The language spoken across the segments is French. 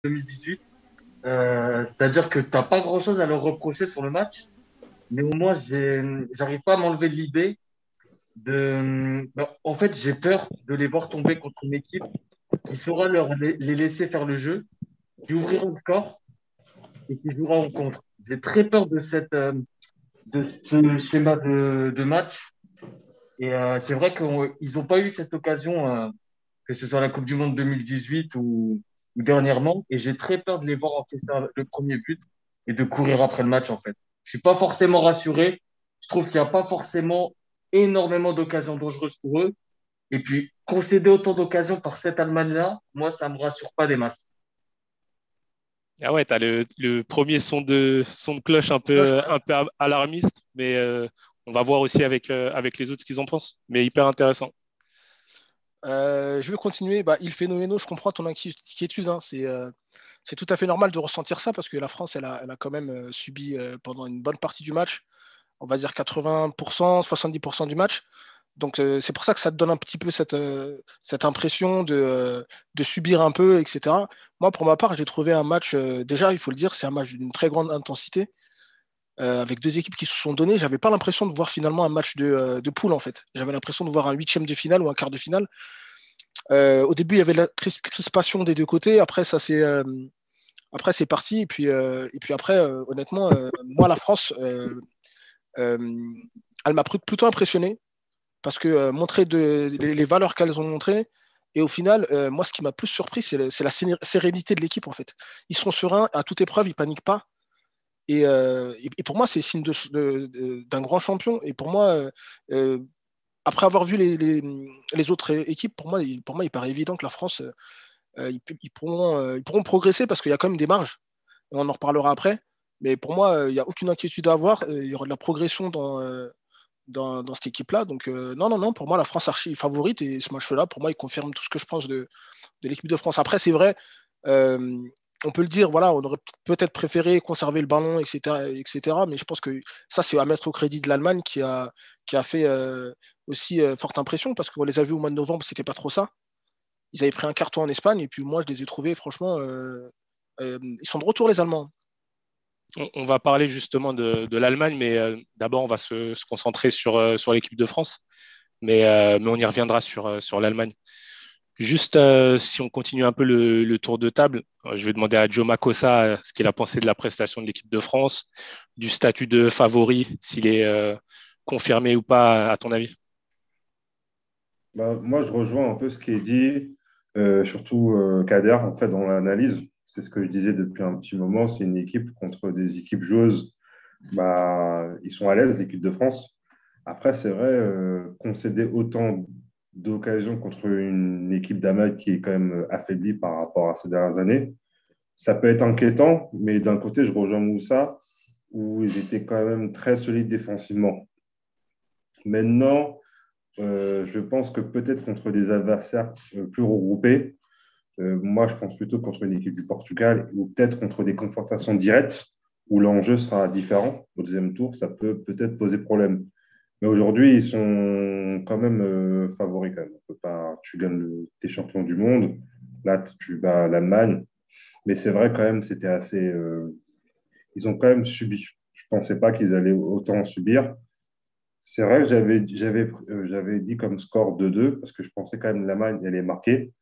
2018. C'est-à-dire que t'as pas grand-chose à leur reprocher sur le match, mais au moins j'arrive pas à m'enlever de l'idée en fait, j'ai peur de les voir tomber contre une équipe qui saura les laisser faire le jeu, qui ouvrira le score et qui jouera en contre. J'ai très peur de ce schéma de match. Et c'est vrai qu'ils n'ont pas eu cette occasion, que ce soit la Coupe du Monde 2018 ou dernièrement. Et j'ai très peur de les voir encaisser le premier but et de courir après le match, en fait. Je suis pas forcément rassuré. Je trouve qu'il n'y a pas forcément énormément d'occasions dangereuses pour eux. Et puis, concéder autant d'occasions par cette Allemagne-là, moi, ça me rassure pas des masses. Ah ouais, tu as le premier son de cloche un peu alarmiste, mais on va voir aussi avec les autres ce qu'ils en pensent. Mais hyper intéressant. Je vais continuer. Bah, il phénoménal, je comprends ton inquiétude, hein. C'est tout à fait normal de ressentir ça parce que la France, elle a quand même subi pendant une bonne partie du match, on va dire 80%, 70% du match. Donc c'est pour ça que ça te donne un petit peu cette impression de subir un peu, etc. Moi, pour ma part, j'ai trouvé un match, déjà, il faut le dire, c'est un match d'une très grande intensité, avec deux équipes qui se sont données. J'avais pas l'impression de voir finalement un match de poule, en fait. J'avais l'impression de voir un huitième de finale ou un quart de finale. Au début, il y avait de la crispation des deux côtés. Après, c'est parti. Et puis après, honnêtement, moi, la France, euh, elle m'a plutôt impressionné parce que montrer les valeurs qu'elles ont montrées. Et au final, moi, ce qui m'a plus surpris, c'est la sérénité de l'équipe, en fait. Ils sont sereins à toute épreuve, ils paniquent pas. Et pour moi, c'est signe d'un grand champion. Et pour moi, euh, après avoir vu les autres équipes, pour moi, il paraît évident que la France, ils pourront progresser parce qu'il y a quand même des marges. Et on en reparlera après. Mais pour moi, il n'y a aucune inquiétude à avoir. Il y aura de la progression dans cette équipe-là. Donc, non, non, non, pour moi, la France archi favorite. Et ce match-là, pour moi, il confirme tout ce que je pense de l'équipe de France. Après, c'est vrai, euh, on peut le dire, voilà, on aurait peut-être préféré conserver le ballon, etc., etc. Mais je pense que ça, c'est à mettre au crédit de l'Allemagne qui a fait aussi forte impression parce qu'on les a vus au mois de novembre, c'était pas trop ça. Ils avaient pris un carton en Espagne et puis moi, je les ai trouvés, franchement, ils sont de retour, les Allemands. On va parler justement de l'Allemagne, mais d'abord, on va se concentrer sur l'équipe de France. Mais on y reviendra sur l'Allemagne. Juste si on continue un peu le tour de table, je vais demander à Joe Makossa ce qu'il a pensé de la prestation de l'équipe de France, du statut de favori, s'il est confirmé ou pas, à ton avis. Bah, moi, je rejoins un peu ce qui est dit, surtout Kader, en fait, dans l'analyse. C'est ce que je disais depuis un petit moment. C'est une équipe contre des équipes joueuses. Bah, ils sont à l'aise, l'équipe de France. Après, c'est vrai, concéder autant d'occasions contre une équipe d'Amérique qui est quand même affaiblie par rapport à ces dernières années, ça peut être inquiétant, mais d'un côté, je rejoins Moussa, où ils étaient quand même très solides défensivement. Maintenant, je pense que peut-être contre des adversaires plus regroupés, moi je pense plutôt contre une équipe du Portugal ou peut-être contre des confrontations directes où l'enjeu sera différent au deuxième tour, ça peut peut-être poser problème. Mais aujourd'hui, ils sont quand même favoris quand même. On peut pas, tu gagnes t'es champion du monde, là tu bats l'Allemagne, mais c'est vrai quand même, c'était assez. Ils ont quand même subi. Je pensais pas qu'ils allaient autant subir. C'est vrai que j'avais dit comme score 2-2 parce que je pensais quand même que l'Allemagne allait marquer.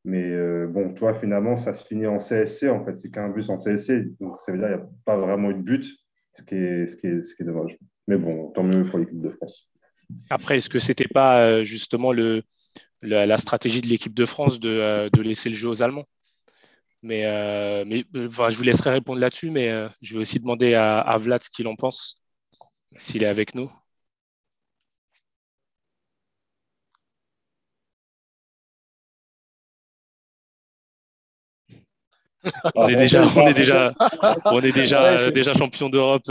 Mais bon, toi, finalement, ça se finit en CSC, en fait. C'est qu'un but en CSC. Donc, ça veut dire qu'il n'y a pas vraiment eu de but, ce qui est dommage. Mais bon, tant mieux pour l'équipe de France. Après, est-ce que c'était pas justement la stratégie de l'équipe de France de laisser le jeu aux Allemands? Mais enfin, je vous laisserai répondre là-dessus, mais je vais aussi demander à Vlad ce qu'il en pense, s'il est avec nous. On est déjà, on est déjà, on est Ouais, déjà champion d'Europe.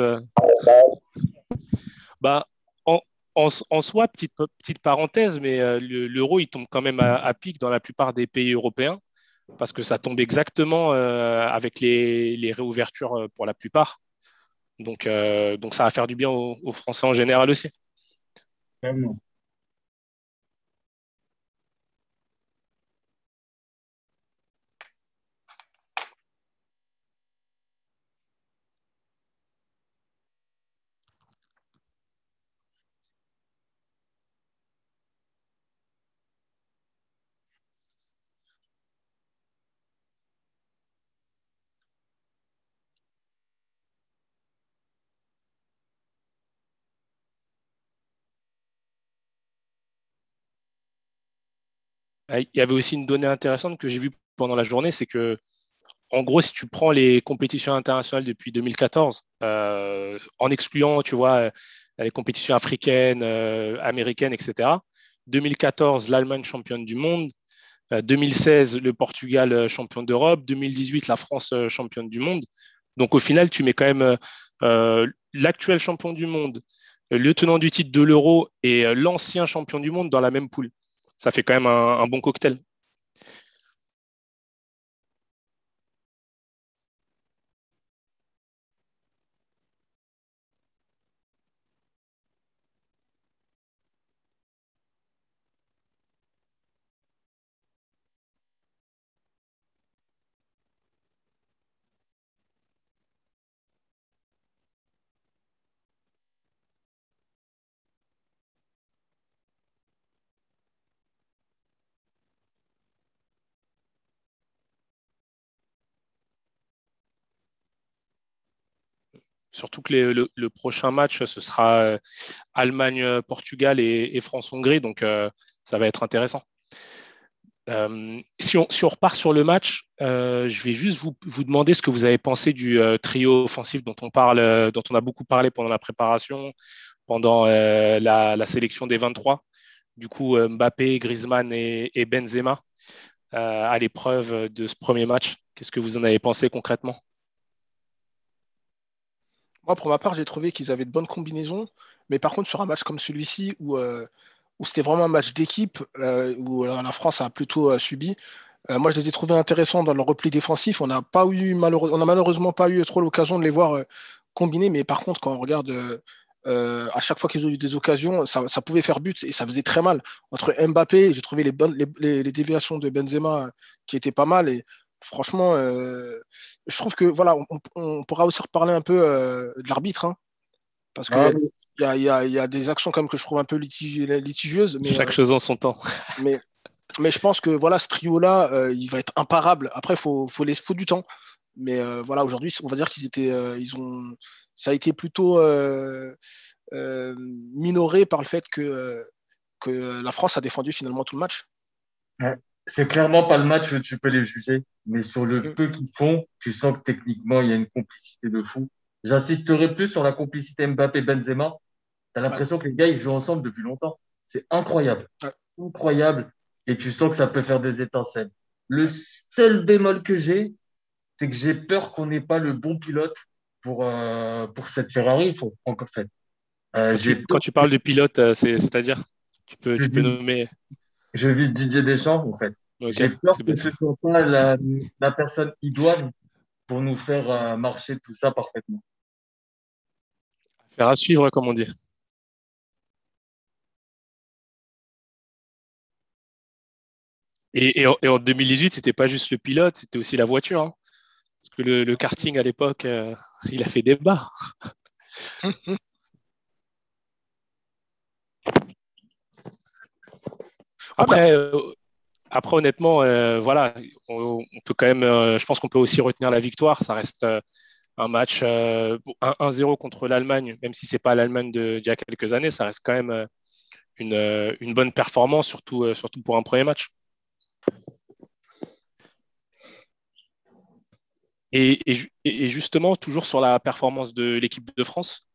Bah, en, en soi, petite parenthèse, mais l'euro, il tombe quand même à pic dans la plupart des pays européens parce que ça tombe exactement avec les réouvertures pour la plupart. Donc, ça va faire du bien aux Français en général aussi. Vraiment. Il y avait aussi une donnée intéressante que j'ai vue pendant la journée, c'est que, en gros, si tu prends les compétitions internationales depuis 2014, en excluant, tu vois, les compétitions africaines, américaines, etc. 2014, l'Allemagne championne du monde. 2016, le Portugal champion d'Europe. 2018, la France championne du monde. Donc, au final, tu mets quand même l'actuel champion du monde, le tenant du titre de l'Euro et l'ancien champion du monde dans la même poule. Ça fait quand même un bon cocktail. Surtout que le prochain match, ce sera Allemagne-Portugal et France-Hongrie. Donc, ça va être intéressant. Si on repart sur le match, je vais juste vous demander ce que vous avez pensé du trio offensif dont on a beaucoup parlé pendant la préparation, pendant la sélection des 23. Du coup, Mbappé, Griezmann et Benzema à l'épreuve de ce premier match. Qu'est-ce que vous en avez pensé concrètement? Moi, pour ma part, j'ai trouvé qu'ils avaient de bonnes combinaisons. Mais par contre, sur un match comme celui-ci, où c'était vraiment un match d'équipe, où la France a plutôt subi, moi, je les ai trouvés intéressants dans leur repli défensif. On a malheureusement pas eu trop l'occasion de les voir combiner. Mais par contre, quand on regarde à chaque fois qu'ils ont eu des occasions, ça pouvait faire but et ça faisait très mal. Entre Mbappé, j'ai trouvé les déviations de Benzema qui étaient pas mal. Et franchement, je trouve que voilà, on pourra aussi reparler un peu de l'arbitre, hein, parce qu'il Ah, y a des actions quand même que je trouve un peu litigieuses. Chaque chose en son temps. Mais mais je pense que voilà, ce trio-là, il va être imparable. Après, faut du temps. Mais voilà, aujourd'hui, on va dire ça a été plutôt minoré par le fait que la France a défendu finalement tout le match. ouais. C'est clairement pas le match où tu peux les juger, mais sur le Mm. peu qu'ils font, tu sens que techniquement, il y a une complicité de fou. J'insisterai plus sur la complicité Mbappé-Benzema. T'as Ouais, l'impression que les gars, ils jouent ensemble depuis longtemps. C'est incroyable. ouais, Incroyable. Et tu sens que ça peut faire des étincelles. Le seul bémol que j'ai, c'est que j'ai peur qu'on n'ait pas le bon pilote pour cette Ferrari, en fait. J'ai Quand peur tu que parles de pilote, c'est-à-dire, je tu peux vise, nommer. je vise Didier Deschamps, en fait. Ok, J'ai peur c'est que bien ce ça. soit pas la personne idoine pour nous faire marcher tout ça parfaitement. Faire à suivre, comme on dit. Et en 2018, c'était pas juste le pilote, c'était aussi la voiture, hein. Parce que le karting à l'époque, il a fait débat. ouais, mais Après, honnêtement, voilà, on peut quand même, je pense qu'on peut aussi retenir la victoire. Ça reste un match 1-0 contre l'Allemagne, même si c'est pas l'Allemagne d'il y a quelques années, ça reste quand même une bonne performance, surtout pour un premier match. Et justement, toujours sur la performance de l'équipe de France,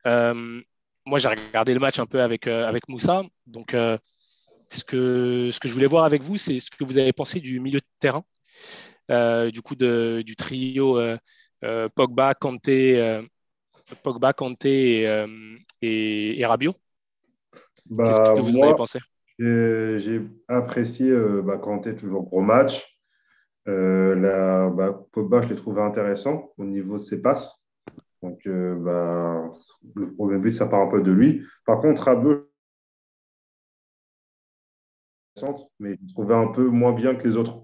euh, moi j'ai regardé le match un peu avec Moussa. Donc, ce que je voulais voir avec vous, c'est ce que vous avez pensé du milieu de terrain, du coup du trio Pogba, Kanté et Rabiot. Qu'est-ce Bah, que vous en avez moi, pensé? j'ai apprécié Kanté, toujours gros match. Pogba, je l'ai trouvé intéressant au niveau de ses passes. Donc, le premier but, ça part un peu de lui. Par contre, Rabiot, mais je le trouvais un peu moins bien que les autres.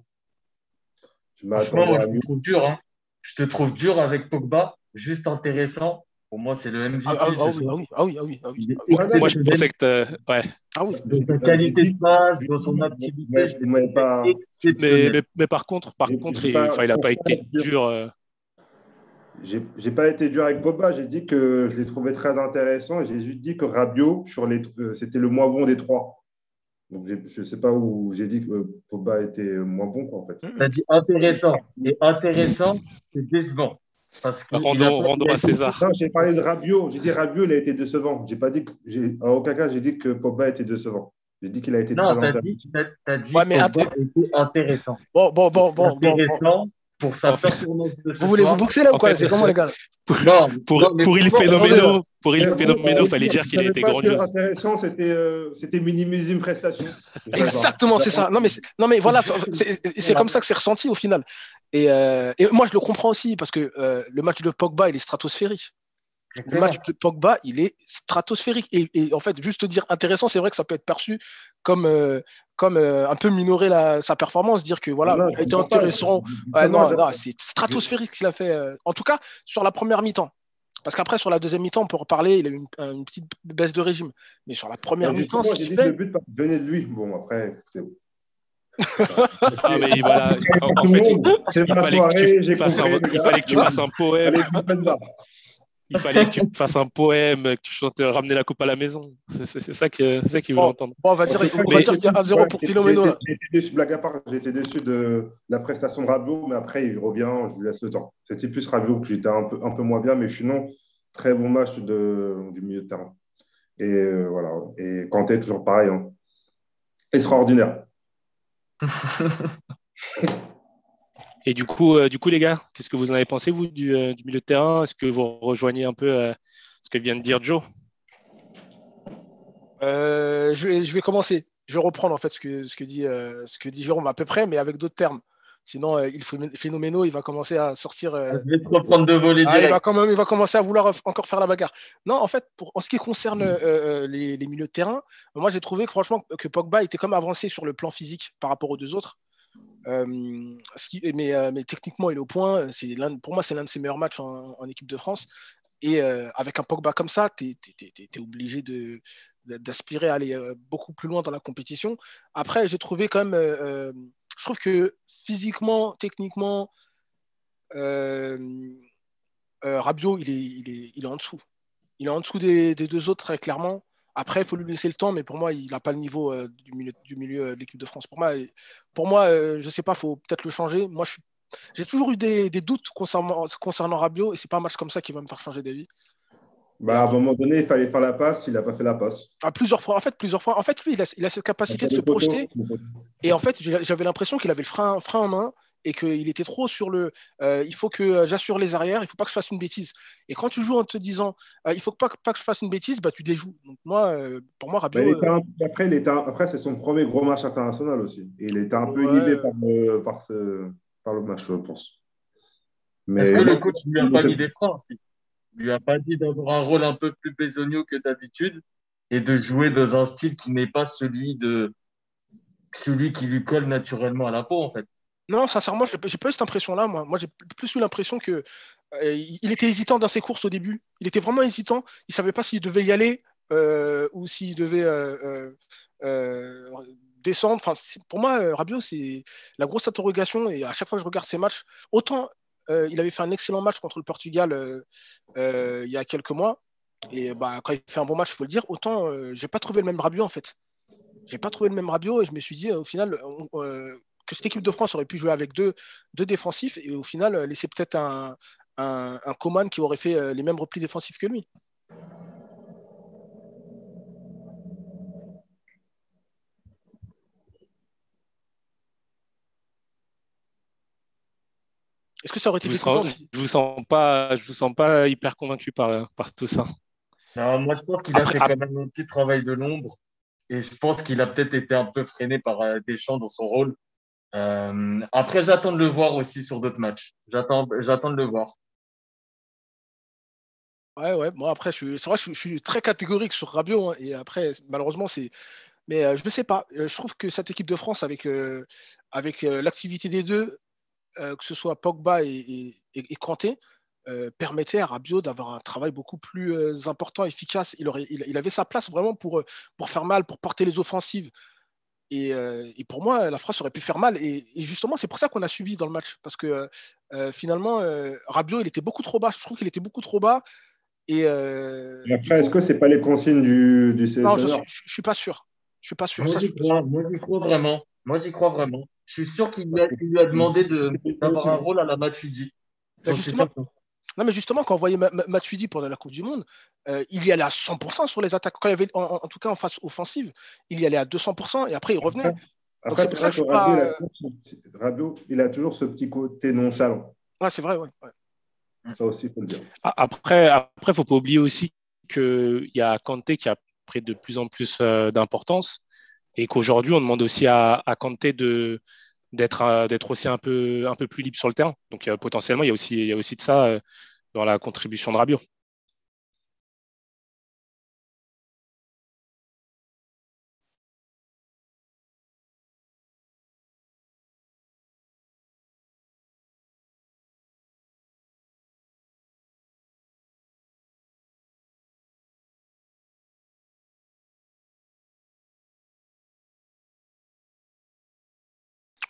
Je Franchement, m'attendais moi, à je te mieux. trouve dur, hein. Je te trouve dur avec Pogba, juste intéressant. Pour moi, c'est le MVP ce oui, soir. ah oui, Il est ah oui. Ah non, Moi, je exceptionnel pensais que ouais. Ah oui. dans sa j'ai qualité de dit, passe, dans son activité. Je vous l'ai m'avez trouvé pas, exceptionnel. Mais par contre, j'ai pas, il je n'a pense pas pas été être dur. dur. J'ai pas été dur avec Pogba. J'ai dit que je l'ai trouvé très intéressant et j'ai juste dit que Rabiot, c'était le moins bon des trois. Donc, je ne sais pas où j'ai dit que Pogba était moins bon, quoi, en fait. Tu as dit intéressant. Et intéressant, c'est décevant. Parce qu'il a, Rendons à César. Non, j'ai parlé de Rabiot. J'ai dit Rabiot, il a été décevant. J'ai pas dit que, en aucun cas, j'ai dit que Pogba était décevant. J'ai dit qu'il a été très non, intéressant. t'as dit Ouais, mais Pogba était intéressant. bon. Intéressant pour sa En fait, performance de ce Vous voulez vous soir. boxer là ou En quoi? fait, C'est comment, les gars? Non, mais Pour il franchement, phénoménal, Il fallait dire qu'il a été grandiose. intéressant, c'était minimisime prestation. Exactement, c'est ça. Non, mais voilà, c'est comme ça que c'est ressenti au final. Et moi, je le comprends aussi parce que le match de Pogba, il est stratosphérique. Le match de Pogba, il est stratosphérique. Et en fait, juste te dire intéressant, c'est vrai que ça peut être perçu comme un peu minorer sa performance, dire que voilà, Non, il a été intéressant. Non, c'est stratosphérique ce qu'il a fait. En tout cas, sur la première mi-temps. Parce qu'après, sur la deuxième mi-temps, on peut reparler, il a eu une petite baisse de régime. Mais sur la première mi-temps, ce j'ai qu'il dit que fait. le but venait de lui. Bon, après, écoutez. Ah, mais voilà, en fait, c'est ma soirée, j'ai compris. Il fallait que tu fasses un poème. Allez, Il fallait que tu fasses un poème, que tu chantes Ramener la coupe à la maison. C'est ça qu'il voulait entendre. Bon, on va dire qu'il y a 1-0 pour Philomeno. Là. J'ai été déçu, blague à part, j'ai été déçu de la prestation de Rabiot, mais après, il revient, je lui laisse le temps. C'était plus Rabiot que j'étais un peu moins bien, mais sinon, très bon match du milieu de terrain. Et voilà. Et Kanté, toujours pareil. Hein. Extraordinaire. Et du coup, les gars, qu'est-ce que vous en avez pensé, vous, du milieu de terrain? Est-ce que vous rejoignez un peu ce que vient de dire Joe? Je vais commencer. Je vais reprendre en fait ce que dit Jérôme à peu près, mais avec d'autres termes. Sinon, Phénoméno, il va commencer à sortir. Je vais te reprendre de voler direct. Il va commencer à vouloir encore faire la bagarre. Non, en fait, en ce qui concerne les milieux de terrain, moi j'ai trouvé que franchement que Pogba était comme avancé sur le plan physique par rapport aux deux autres. Mais techniquement, il est au point. Pour moi, c'est l'un de ses meilleurs matchs en équipe de France. Et avec un Pogba comme ça, tu es obligé d'aspirer à aller beaucoup plus loin dans la compétition. Après, j'ai trouvé quand même. Je trouve que physiquement, techniquement, Rabiot, il est en dessous. Il est en dessous des deux autres, très clairement. Après, il faut lui laisser le temps, mais pour moi, il n'a pas le niveau du milieu de l'équipe de France. Pour moi je ne sais pas, il faut peut-être le changer. Moi, j'ai toujours eu des doutes concernant Rabiot, et ce n'est pas un match comme ça qui va me faire changer d'avis. À un moment donné, il fallait faire la passe, il n'a pas fait la passe. Plusieurs fois. En fait, lui, il a cette capacité de se projeter. Et en fait, j'avais l'impression qu'il avait le frein en main et qu'il était trop sur le il faut que j'assure les arrières, il ne faut pas que je fasse une bêtise. Et quand tu joues en te disant il ne faut pas que je fasse une bêtise, tu déjoues. Donc pour moi, Rabiot. Après, c'est son premier gros match international aussi. Et il était un peu inhibé par le match, je pense. Est-ce que le coach ne lui a pas mis des freins aussi? Il lui a pas dit d'avoir un rôle un peu plus besogneux que d'habitude et de jouer dans un style qui n'est pas celui qui lui colle naturellement à la peau, en fait. Non, sincèrement, j'ai pas eu cette impression-là, moi. Moi, j'ai plus eu l'impression que il était hésitant dans ses courses au début. Il était vraiment hésitant. Il savait pas s'il devait y aller ou s'il devait descendre. Enfin, pour moi, Rabiot, c'est la grosse interrogation. Et à chaque fois que je regarde ses matchs, autant il avait fait un excellent match contre le Portugal il y a quelques mois. Et quand il fait un bon match, il faut le dire. Autant j'ai pas trouvé le même Rabiot en fait. J'ai pas trouvé le même Rabiot et je me suis dit au final que cette équipe de France aurait pu jouer avec deux défensifs et au final laisser peut-être un Coman qui aurait fait les mêmes replis défensifs que lui. Est-ce que ça aurait été déconnant? Je vous sens pas hyper convaincu par tout ça. Non, moi, je pense qu'il a fait quand même un petit travail de l'ombre et je pense qu'il a peut-être été un peu freiné par Deschamps dans son rôle. Après, j'attends de le voir aussi sur d'autres matchs. J'attends de le voir. Ouais. Moi, après, c'est vrai, je suis très catégorique sur Rabiot. Hein, et après, malheureusement, c'est. Mais je ne sais pas. Je trouve que cette équipe de France, avec l'activité des deux, que ce soit Pogba et Kanté, permettait à Rabiot d'avoir un travail beaucoup plus important, efficace. Il avait sa place vraiment pour faire mal, pour porter les offensives. Et pour moi, la France aurait pu faire mal. Et justement, c'est pour ça qu'on a subi dans le match. Parce que finalement, Rabiot, il était beaucoup trop bas. Je trouve qu'il était beaucoup trop bas. Et après, est-ce que ce n'est pas les consignes du sélectionneur? Non, je ne suis pas sûr. Je suis pas sûr. Moi, Ça, je j'y suis pas sûr. crois. Moi, j'y crois vraiment. Moi, j'y crois vraiment. Je suis sûr qu'il lui a demandé d'avoir un rôle à la Matuidi. Mais J'en suis justement, certain. non, mais justement, quand on voyait Matuidi pendant la Coupe du Monde, il y allait à 100% sur les attaques. Quand il y avait, en tout cas en phase offensive, il y allait à 200% et après il revenait. Donc Après, c'est c'est pour ça vrai que je que suis pas. Rabiot, il a toujours ce petit côté nonchalant. Ouais, c'est vrai, ouais. Ça aussi, il faut le dire. Après, faut pas oublier aussi qu'il y a Kanté qui a pris de plus en plus d'importance et qu'aujourd'hui, on demande aussi à Kanté d'être aussi un peu plus libre sur le terrain. Donc, potentiellement, il y a aussi de ça dans la contribution de Rabiot.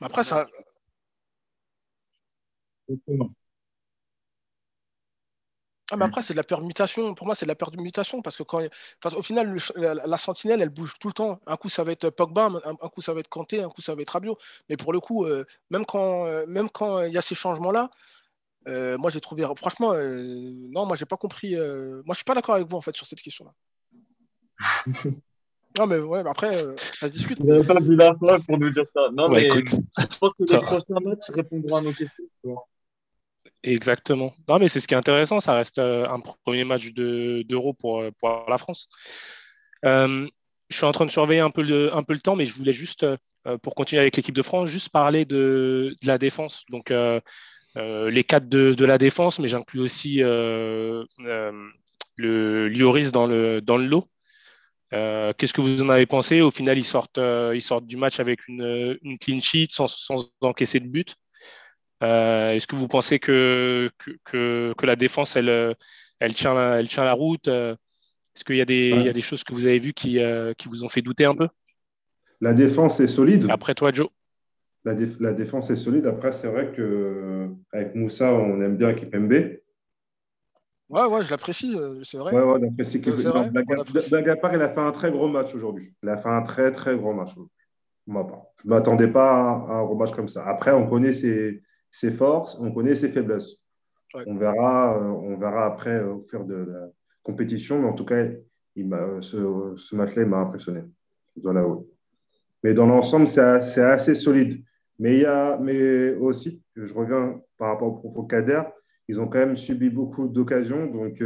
Mais après, ça, Exactement. ah, mais après, c'est de la permutation. Pour moi, c'est de la permutation parce que au final, la sentinelle, elle bouge tout le temps. Un coup, ça va être Pogba, un coup, ça va être Kanté, un coup, ça va être Rabiot. Mais pour le coup, même quand il y a ces changements-là, moi, j'ai trouvé, franchement, non, moi, j'ai pas compris. Moi, je suis pas d'accord avec vous en fait sur cette question-là. Non, mais ouais, mais après, ça se discute. Vous Mais n'avez pas vu la fin pour nous dire ça. Non, Bah, mais écoute, je pense que les ça, prochains matchs répondront à nos questions. Tu vois. exactement. Non, mais c'est ce qui est intéressant. Ça reste un premier match d'Euro pour la France. Euh, je suis en train de surveiller un peu le temps, mais je voulais juste, pour continuer avec l'équipe de France, juste parler de la défense. Donc, les quatre de la défense, mais j'inclus aussi le Lloris dans le lot. Qu'est-ce que vous en avez pensé? Au final, ils sortent du match avec une clean sheet sans encaisser de but. Est-ce que vous pensez que la défense, elle tient la route? Est-ce qu'il y a il y a Ouais. des choses que vous avez vues qui vous ont fait douter un peu? La défense est solide. Après toi, Joe. La défense est solide. Après, c'est vrai qu'avec Moussa, on aime bien Kipembe. ouais, ouais, je l'apprécie, c'est vrai. Ouais, ouais, d'apprécier C'est Non, vrai, on l'apprécie. blague à part, il a fait un très gros match aujourd'hui. Il a fait un très, très gros match. Pour ma part. Je ne m'attendais pas à un gros match comme ça. Après, on connaît ses forces, on connaît ses faiblesses. Ouais. On verra après au fur de la compétition. Mais en tout cas, ce match-là, il m'a impressionné. Je dois l'avouer. Mais dans l'ensemble, c'est assez solide. Mais aussi, je reviens par rapport au propos de Kader, ils ont quand même subi beaucoup d'occasions. Donc,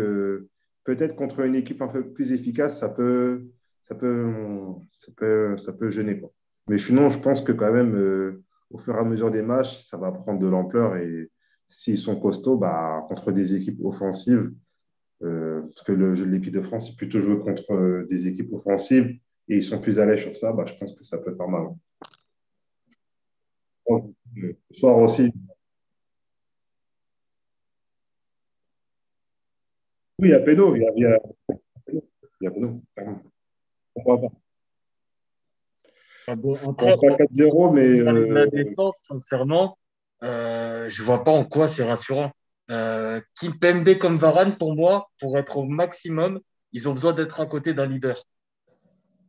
peut-être contre une équipe un peu plus efficace, ça peut, ça peut gêner, quoi. Mais sinon, je pense que quand même, au fur et à mesure des matchs, ça va prendre de l'ampleur. Et s'ils sont costauds, bah, contre des équipes offensives, parce que le jeu de l'équipe de France, c'est plutôt joué contre des équipes offensives et ils sont plus à l'aise sur ça, bah, je pense que ça peut faire mal. Ce soir aussi, oui, il y a péno, il y a péno, clairement. Pourquoi pas? Ah bon, Je après, pense pas 4-0, on mais parlait de la défense, sincèrement, je vois pas en quoi c'est rassurant. Kimpembe comme Varane, pour moi, pour être au maximum, ils ont besoin d'être à côté d'un leader.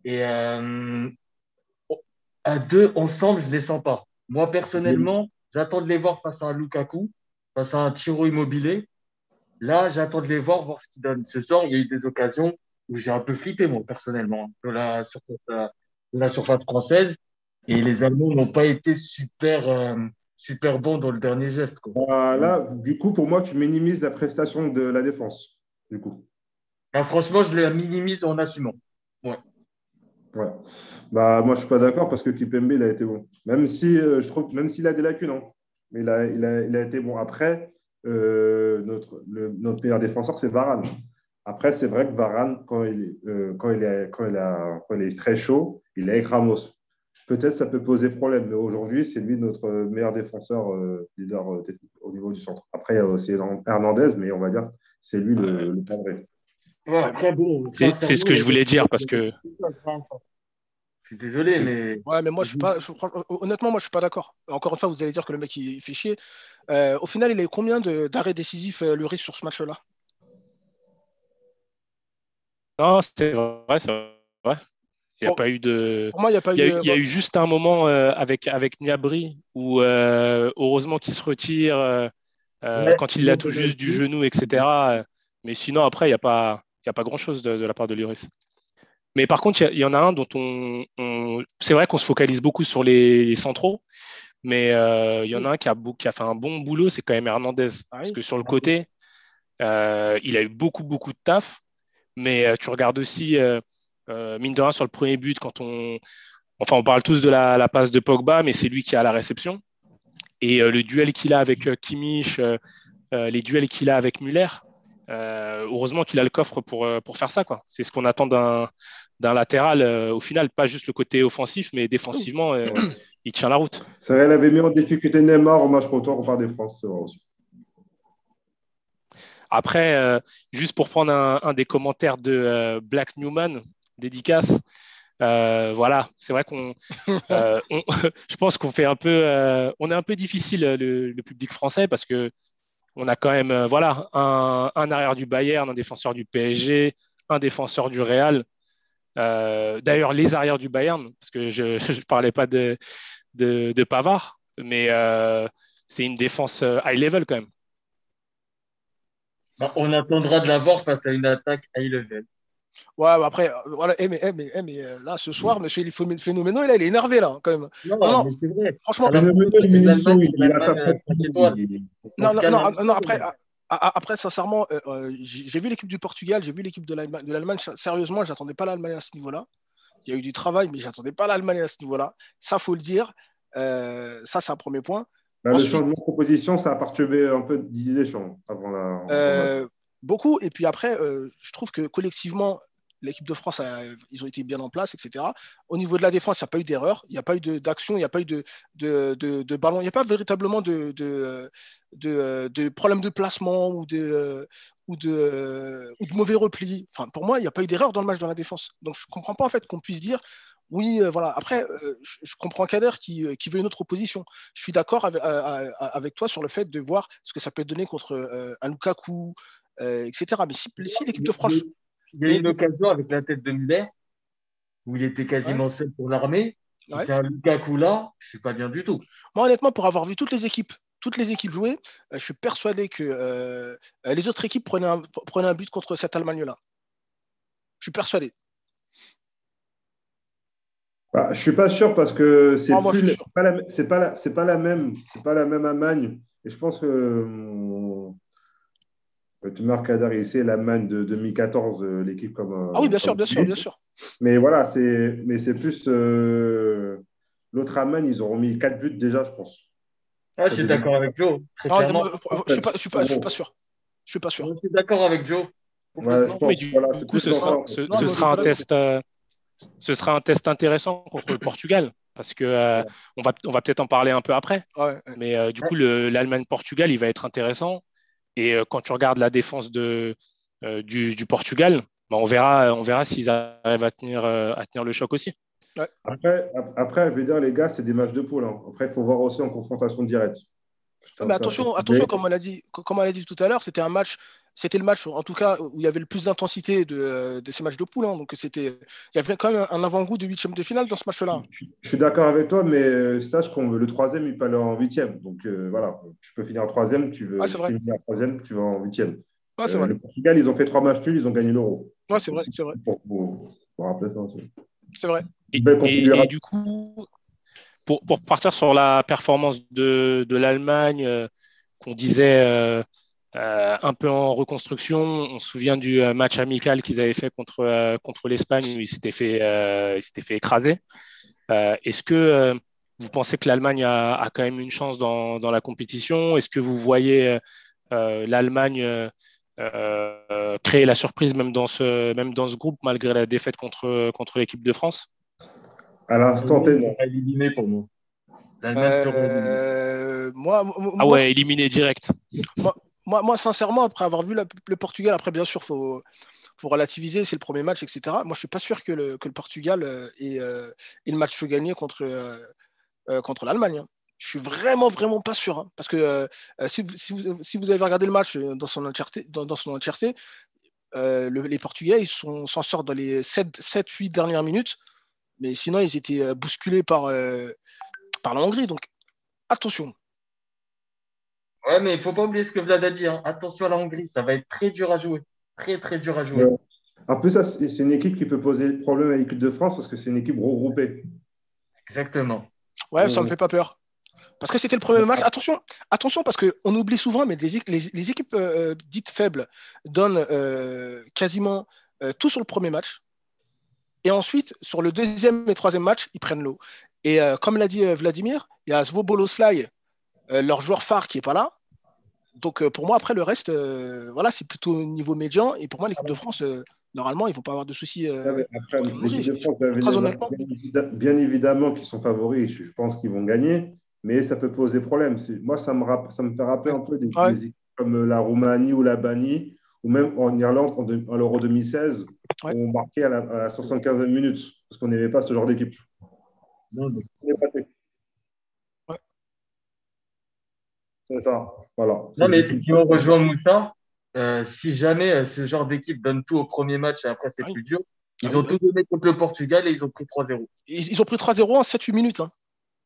Et à deux, ensemble, je les sens pas. Moi, personnellement, j'attends de les voir face à un Lukaku, face à un Ciro Immobile. Là, j'attends de les voir ce qu'ils donnent. Ce soir, il y a eu des occasions où j'ai un peu flippé, moi, personnellement, de la surface française. Et les Allemands n'ont pas été super bons dans le dernier geste, quoi. là, du coup, pour moi, tu minimises la prestation de la défense. Du coup, Enfin, franchement, je les minimise en assumant. Ouais. ouais. Bah, moi, je suis pas d'accord parce que Kipembe, il a été bon. Même si je trouve, même s'il a des lacunes, hein. Mais il a été bon. Après, notre meilleur défenseur, c'est Varane. Après, c'est vrai que Varane, quand il est très chaud, il est avec Ramos. Peut-être ça peut poser problème, mais aujourd'hui, c'est lui notre meilleur défenseur, leader technique au niveau du centre. Après, il y a aussi Hernandez, mais on va dire c'est lui Ouais. le padré. Ouais, Ouais, après, bon, C'est ce sincèrement, que je voulais dire parce que je suis désolé, mais ouais, mais moi, je suis pas. Honnêtement, moi, je suis pas d'accord. Encore une fois, vous allez dire que le mec, il fait chier. Au final, il a eu combien d'arrêts décisifs, le risque sur ce match-là? non, c'est vrai, c'est vrai. Il n'y a pas eu de. Pour moi, il n'y a pas eu. Il y a eu juste un moment avec Niabri où heureusement qu'il se retire quand il l'a tout juste du genou, etc. Mais sinon, après, il n'y a pas grand-chose de la part de Lloris. Mais par contre, il y en a un dont c'est vrai qu'on se focalise beaucoup sur les centraux, mais il y en a un qui a fait un bon boulot, c'est quand même Hernandez. Parce que sur le côté, il a eu beaucoup, beaucoup de taf, mais tu regardes aussi, mine de rien, sur le premier but, on parle tous de la passe de Pogba, mais c'est lui qui a la réception. Et le duel qu'il a avec Kimmich, les duels qu'il a avec Müller, heureusement qu'il a le coffre pour faire ça, quoi. C'est ce qu'on attend d'un latéral, au final, pas juste le côté offensif, mais défensivement, il tient la route. C'est vrai, elle avait mis en difficulté Neymar au match retour au Parc des France, c'est vrai aussi. Après, juste pour prendre un des commentaires de Black Newman, dédicace, voilà, c'est vrai je pense qu'on fait on est un peu difficile, le public français, parce que on a quand même voilà, un arrière du Bayern, un défenseur du PSG, un défenseur du Real. D'ailleurs, les arrières du Bayern, parce que je ne parlais pas de Pavard, mais c'est une défense high level quand même. On attendra de la voir face à une attaque high level. Ouais, après, voilà. Là, ce soir, monsieur Phénoménal, il est énervé, là, quand même. Non, mais c'est vrai. Franchement, après, sincèrement, j'ai vu l'équipe du Portugal, j'ai vu l'équipe de l'Allemagne. Sérieusement, je n'attendais pas l'Allemagne à ce niveau-là. Il y a eu du travail, mais je n'attendais pas l'Allemagne à ce niveau-là. Ça, faut le dire. Ça, c'est un premier point. Le changement de proposition, ça a perturbé un peu Didier Deschamps avant beaucoup. Et puis après, je trouve que collectivement, l'équipe de France, ils ont été bien en place, etc. Au niveau de la défense, il n'y a pas eu d'erreur, il n'y a pas eu d'action, il n'y a pas eu de ballon, il n'y a pas véritablement de problème de placement ou de mauvais repli. Enfin, pour moi, il n'y a pas eu d'erreur dans le match dans la défense. Donc, je ne comprends pas en fait qu'on puisse dire oui, voilà. Après, je comprends Kader qui veut une autre opposition. Je suis d'accord avec toi sur le fait de voir ce que ça peut donner contre un Lukaku, etc. Mais si l'équipe de France... Il y a eu une occasion avec la tête de Müller où il était quasiment seul pour l'armée. Si c'est un Lukaku là, je ne suis pas bien du tout. Moi, honnêtement, pour avoir vu toutes les équipes jouer, je suis persuadé que les autres équipes prenaient un but contre cette Allemagne-là. Je suis persuadé. Je suis pas sûr parce que c'est pas la même Allemagne. Et je pense que Thomas Kader, c'est l'Allemagne de 2014, l'équipe comme. Ah oui, bien sûr. Mais voilà, c'est plus l'autre Allemagne, ils auront mis 4 buts déjà, je pense. Je suis d'accord avec Joe. Je suis pas sûr. Je suis d'accord avec Joe. Ouais, mais du coup, ce sera un test. Ce sera un test intéressant contre le Portugal, parce que on va peut-être en parler un peu après. Ouais. Mais du coup, l'Allemagne-Portugal, il va être intéressant. Et quand tu regardes la défense du Portugal, on verra s'ils arrivent à tenir le choc aussi. Ouais. Après, je vais dire, les gars, c'est des matchs de poule. Hein. Après, il faut voir aussi en confrontation directe. Mais attention, comme on l'a dit tout à l'heure, c'était le match, en tout cas, où il y avait le plus d'intensité de ces matchs de poule. Hein. Donc, il y avait quand même un avant-goût de huitième de finale dans ce match-là. Je suis d'accord avec toi, mais sache que le troisième, il peut aller en huitième. Donc, voilà, tu peux finir en troisième, tu veux finir en troisième, tu vas en huitième. Le Portugal, ils ont fait 3 matchs nuls, ils ont gagné l'Euro. Ouais, c'est vrai. Pour rappeler ça aussi. C'est vrai. Et du coup, pour partir sur la performance de l'Allemagne, qu'on disait un peu en reconstruction, on se souvient du match amical qu'ils avaient fait contre l'Espagne où ils s'étaient fait écraser. Est-ce que vous pensez que l'Allemagne a quand même une chance dans la compétition? Est-ce que vous voyez l'Allemagne créer la surprise même dans ce groupe malgré la défaite contre l'équipe de France? À l'instant T, non. Éliminé pour nous. Éliminé direct. Moi, sincèrement, après avoir vu le Portugal, après, bien sûr, faut relativiser, c'est le premier match, etc. Moi, je ne suis pas sûr que le Portugal ait le match gagné contre l'Allemagne. Hein. Je suis vraiment, vraiment pas sûr. Hein, parce que si vous avez regardé le match dans son entièreté, les Portugais, ils s'en sortent dans les 7-8 dernières minutes. Mais sinon, ils étaient bousculés par la Hongrie. Donc, attention. Ouais, mais il ne faut pas oublier ce que Vlad a dit. Hein. Attention à la Hongrie, ça va être très dur à jouer. Très, très dur à jouer. Ouais. Un peu ça, c'est une équipe qui peut poser problème à l'équipe de France parce que c'est une équipe regroupée. Exactement. Ouais, ça ne me fait pas peur. Parce que c'était le premier match. Attention parce qu'on oublie souvent, mais les équipes dites faibles donnent quasiment tout sur le premier match. Et ensuite, sur le deuxième et troisième match, ils prennent l'eau. Et comme l'a dit Vladimir, il y a Svoboloslai, leur joueur phare, qui n'est pas là. Donc pour moi, après, le reste, voilà, c'est plutôt niveau médian. Et pour moi, l'équipe de France, normalement, ils ne vont pas avoir de soucis. Après, l'équipe de France, bien évidemment qu'ils sont favoris. Je pense qu'ils vont gagner. Mais ça peut poser problème. Moi, ça me fait rappeler un peu des équipes comme la Roumanie ou l'Albanie, ou même en Irlande, à l'Euro 2016, où on marquait à la 75e minute, parce qu'on n'aimait pas ce genre d'équipe. C'est ça. Voilà. Non, mais effectivement, on rejoint Moussa. Si jamais ce genre d'équipe donne tout au premier match et après c'est plus dur, ils ont tout donné contre le Portugal et ils ont pris 3-0. Ils ont pris 3-0 en 7-8 minutes. Hein.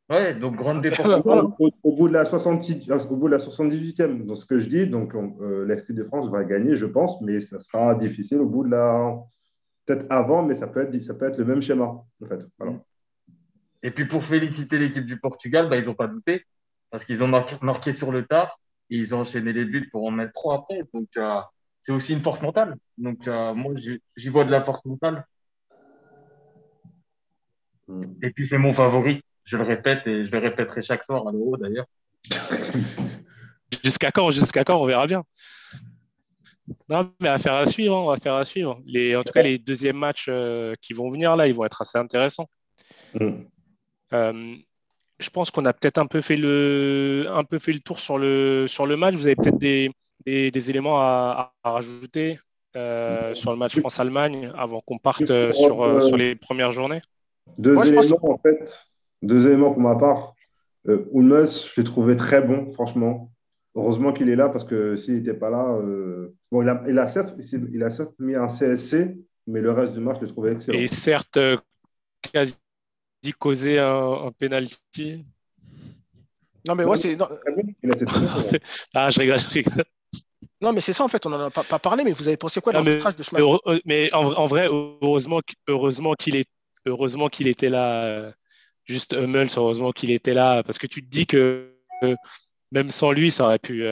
Ouais, donc grande dépendance. Au bout de la 78e, dans ce que je dis, donc l'équipe de France va gagner, je pense, mais ça sera difficile au bout de la. Peut-être avant, mais ça peut être le même schéma, en fait. Voilà. Et puis pour féliciter l'équipe du Portugal, ils n'ont pas douté, parce qu'ils ont marqué sur le tard et ils ont enchaîné les buts pour en mettre 3 après. Donc c'est aussi une force mentale. Donc moi, j'y vois de la force mentale. Et puis c'est mon favori. Je le répète et je le répéterai chaque soir à l'Euro d'ailleurs. Jusqu'à quand, on verra bien. Non, mais affaire à suivre, on va faire à suivre. En tout cas, les deuxièmes matchs qui vont venir là, ils vont être assez intéressants. Je pense qu'on a peut-être un peu fait le tour sur le match. Vous avez peut-être des éléments à rajouter sur le match France-Allemagne avant qu'on parte sur les premières journées. Deux éléments pour ma part. Hummels, je l'ai trouvé très bon, franchement. Heureusement qu'il est là parce que s'il n'était pas là, il a certes mis un CSC, mais le reste du match, je l'ai trouvé excellent. Et certes, quasi causé un penalty. Non, mais c'est. Il a été très bon. Ah, je rigole. Non, mais c'est ça en fait, on n'en a pas parlé, mais vous avez pensé quoi de l'arbitrage de ce match? Mais en vrai, heureusement qu'il était là. Juste Hummels, heureusement qu'il était là, parce que tu te dis que même sans lui, ça aurait pu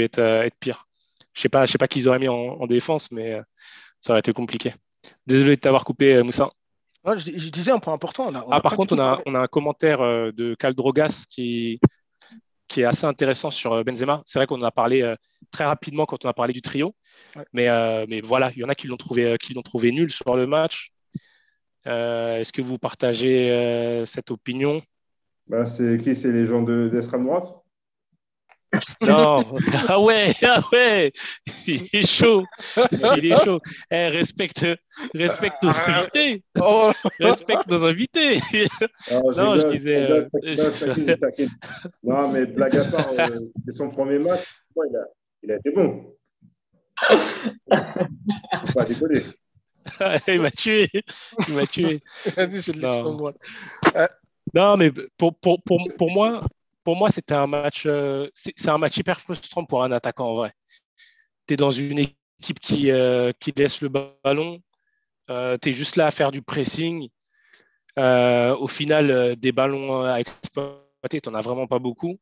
être pire. Je sais pas qui ils auraient mis en défense, mais ça aurait été compliqué. Désolé de t'avoir coupé, Moussa. Non, je disais un point important. Par contre, on a un commentaire de Kaldrogas qui est assez intéressant sur Benzema. C'est vrai qu'on en a parlé très rapidement quand on a parlé du trio, mais voilà, il y en a qui l'ont trouvé nul sur le match. Est-ce que vous partagez cette opinion? C'est qui? C'est les gens d'extrême droite? Non, ah ouais, il est chaud. Respecte nos invités. Respecte nos invités. Non, je disais. Non, mais blague à part, c'est son premier match. Il a été bon. Faut pas décoller. Il m'a tué. Il a dit c'est de l'extrême droite. Non, mais pour moi, c'était un match. C'est un match hyper frustrant pour un attaquant en vrai. Tu es dans une équipe qui laisse le ballon. Tu es juste là à faire du pressing. Au final, des ballons à exploiter, tu n'en as vraiment pas beaucoup.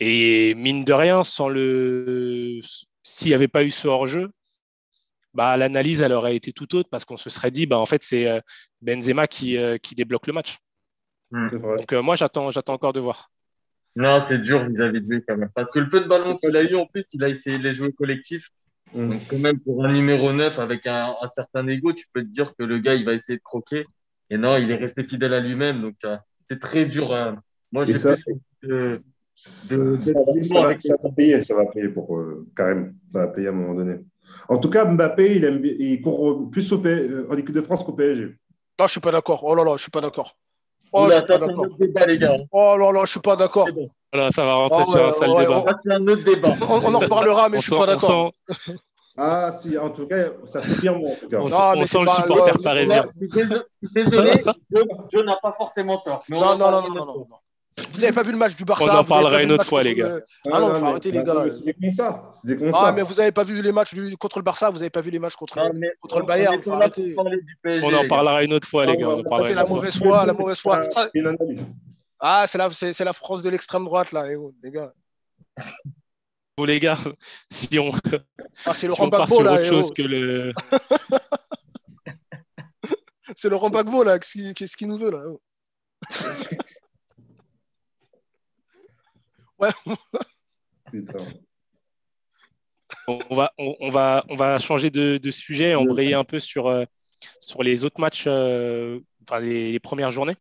Et mine de rien, s'il n'y avait pas eu ce hors-jeu, l'analyse elle aurait été tout autre parce qu'on se serait dit en fait c'est Benzema qui débloque le match. Donc moi j'attends encore de voir. Non, c'est dur vis-à-vis de lui quand même. Parce que le peu de ballons qu'il a eu en plus, il a essayé de les jouer collectifs. Donc quand même pour un numéro 9 avec un certain ego, tu peux te dire que le gars il va essayer de croquer. Et non, il est resté fidèle à lui-même. Donc c'est très dur. Moi j'ai plus ça va payer pour Karim. Ça va payer à un moment donné. En tout cas, Mbappé, il court plus en équipe de France qu'au PSG. Non, je ne suis pas d'accord. Oh là là, je ne suis pas d'accord. Oh, je suis pas d'accord. Débat, les gars. Oh là là, je suis pas d'accord. Voilà, ça va rentrer sur un sale débat. C'est un autre débat. On en reparlera, mais je suis pas d'accord. Ah, si, en tout cas, ça fait bien moi, en tout cas. On sent le supporter parisien. Je suis désolé, Joe n'a pas forcément tort. Mais on Non, en non, non, parlera non, une non, autre non, fois. non. Vous n'avez pas vu le match du On Barça, en vous n'avez pas parlera vu une le autre match fois, contre les gars. le. Ah Ah, non, il non, faut mais, arrêter, les attends, gars. mais c'est des constats. C'est des Ah, mais constats. vous n'avez pas vu les matchs contre le Barça, vous n'avez pas vu les matchs Non, mais contre le on Bayern, n'est il faut pas là pour arrêter. parler du On PSG, en les gars. parlera une autre fois, Ah, les gars. On en parlera Arrêtez une la autre fois. mauvaise foi, la mauvaise foi. Une analyse. Ah, c'est la France de l'extrême droite, là, les gars. Bon, les gars, si on, Ah, c'est si Laurent on part Gbagbo, sur là, autre chose que le. C'est Laurent Gbagbo, là, qu'est-ce qu'il nous veut, là. Ouais. Putain. On va changer de sujet et embrayer un peu sur les autres matchs, enfin les premières journées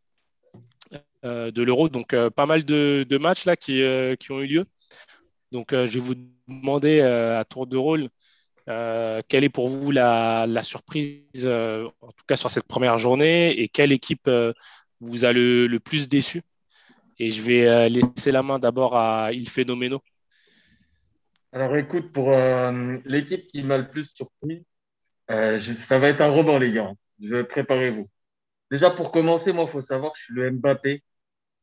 de l'Euro. Donc, pas mal de matchs là qui ont eu lieu. Donc, je vais vous demander à tour de rôle quelle est pour vous la surprise, en tout cas sur cette première journée, et quelle équipe vous a le plus déçu. Et je vais laisser la main d'abord à Il Fenomeno. Alors écoute, pour l'équipe qui m'a le plus surpris, ça va être un roman, les gars. Préparez-vous. Déjà, pour commencer, moi, il faut savoir que je suis le Mbappé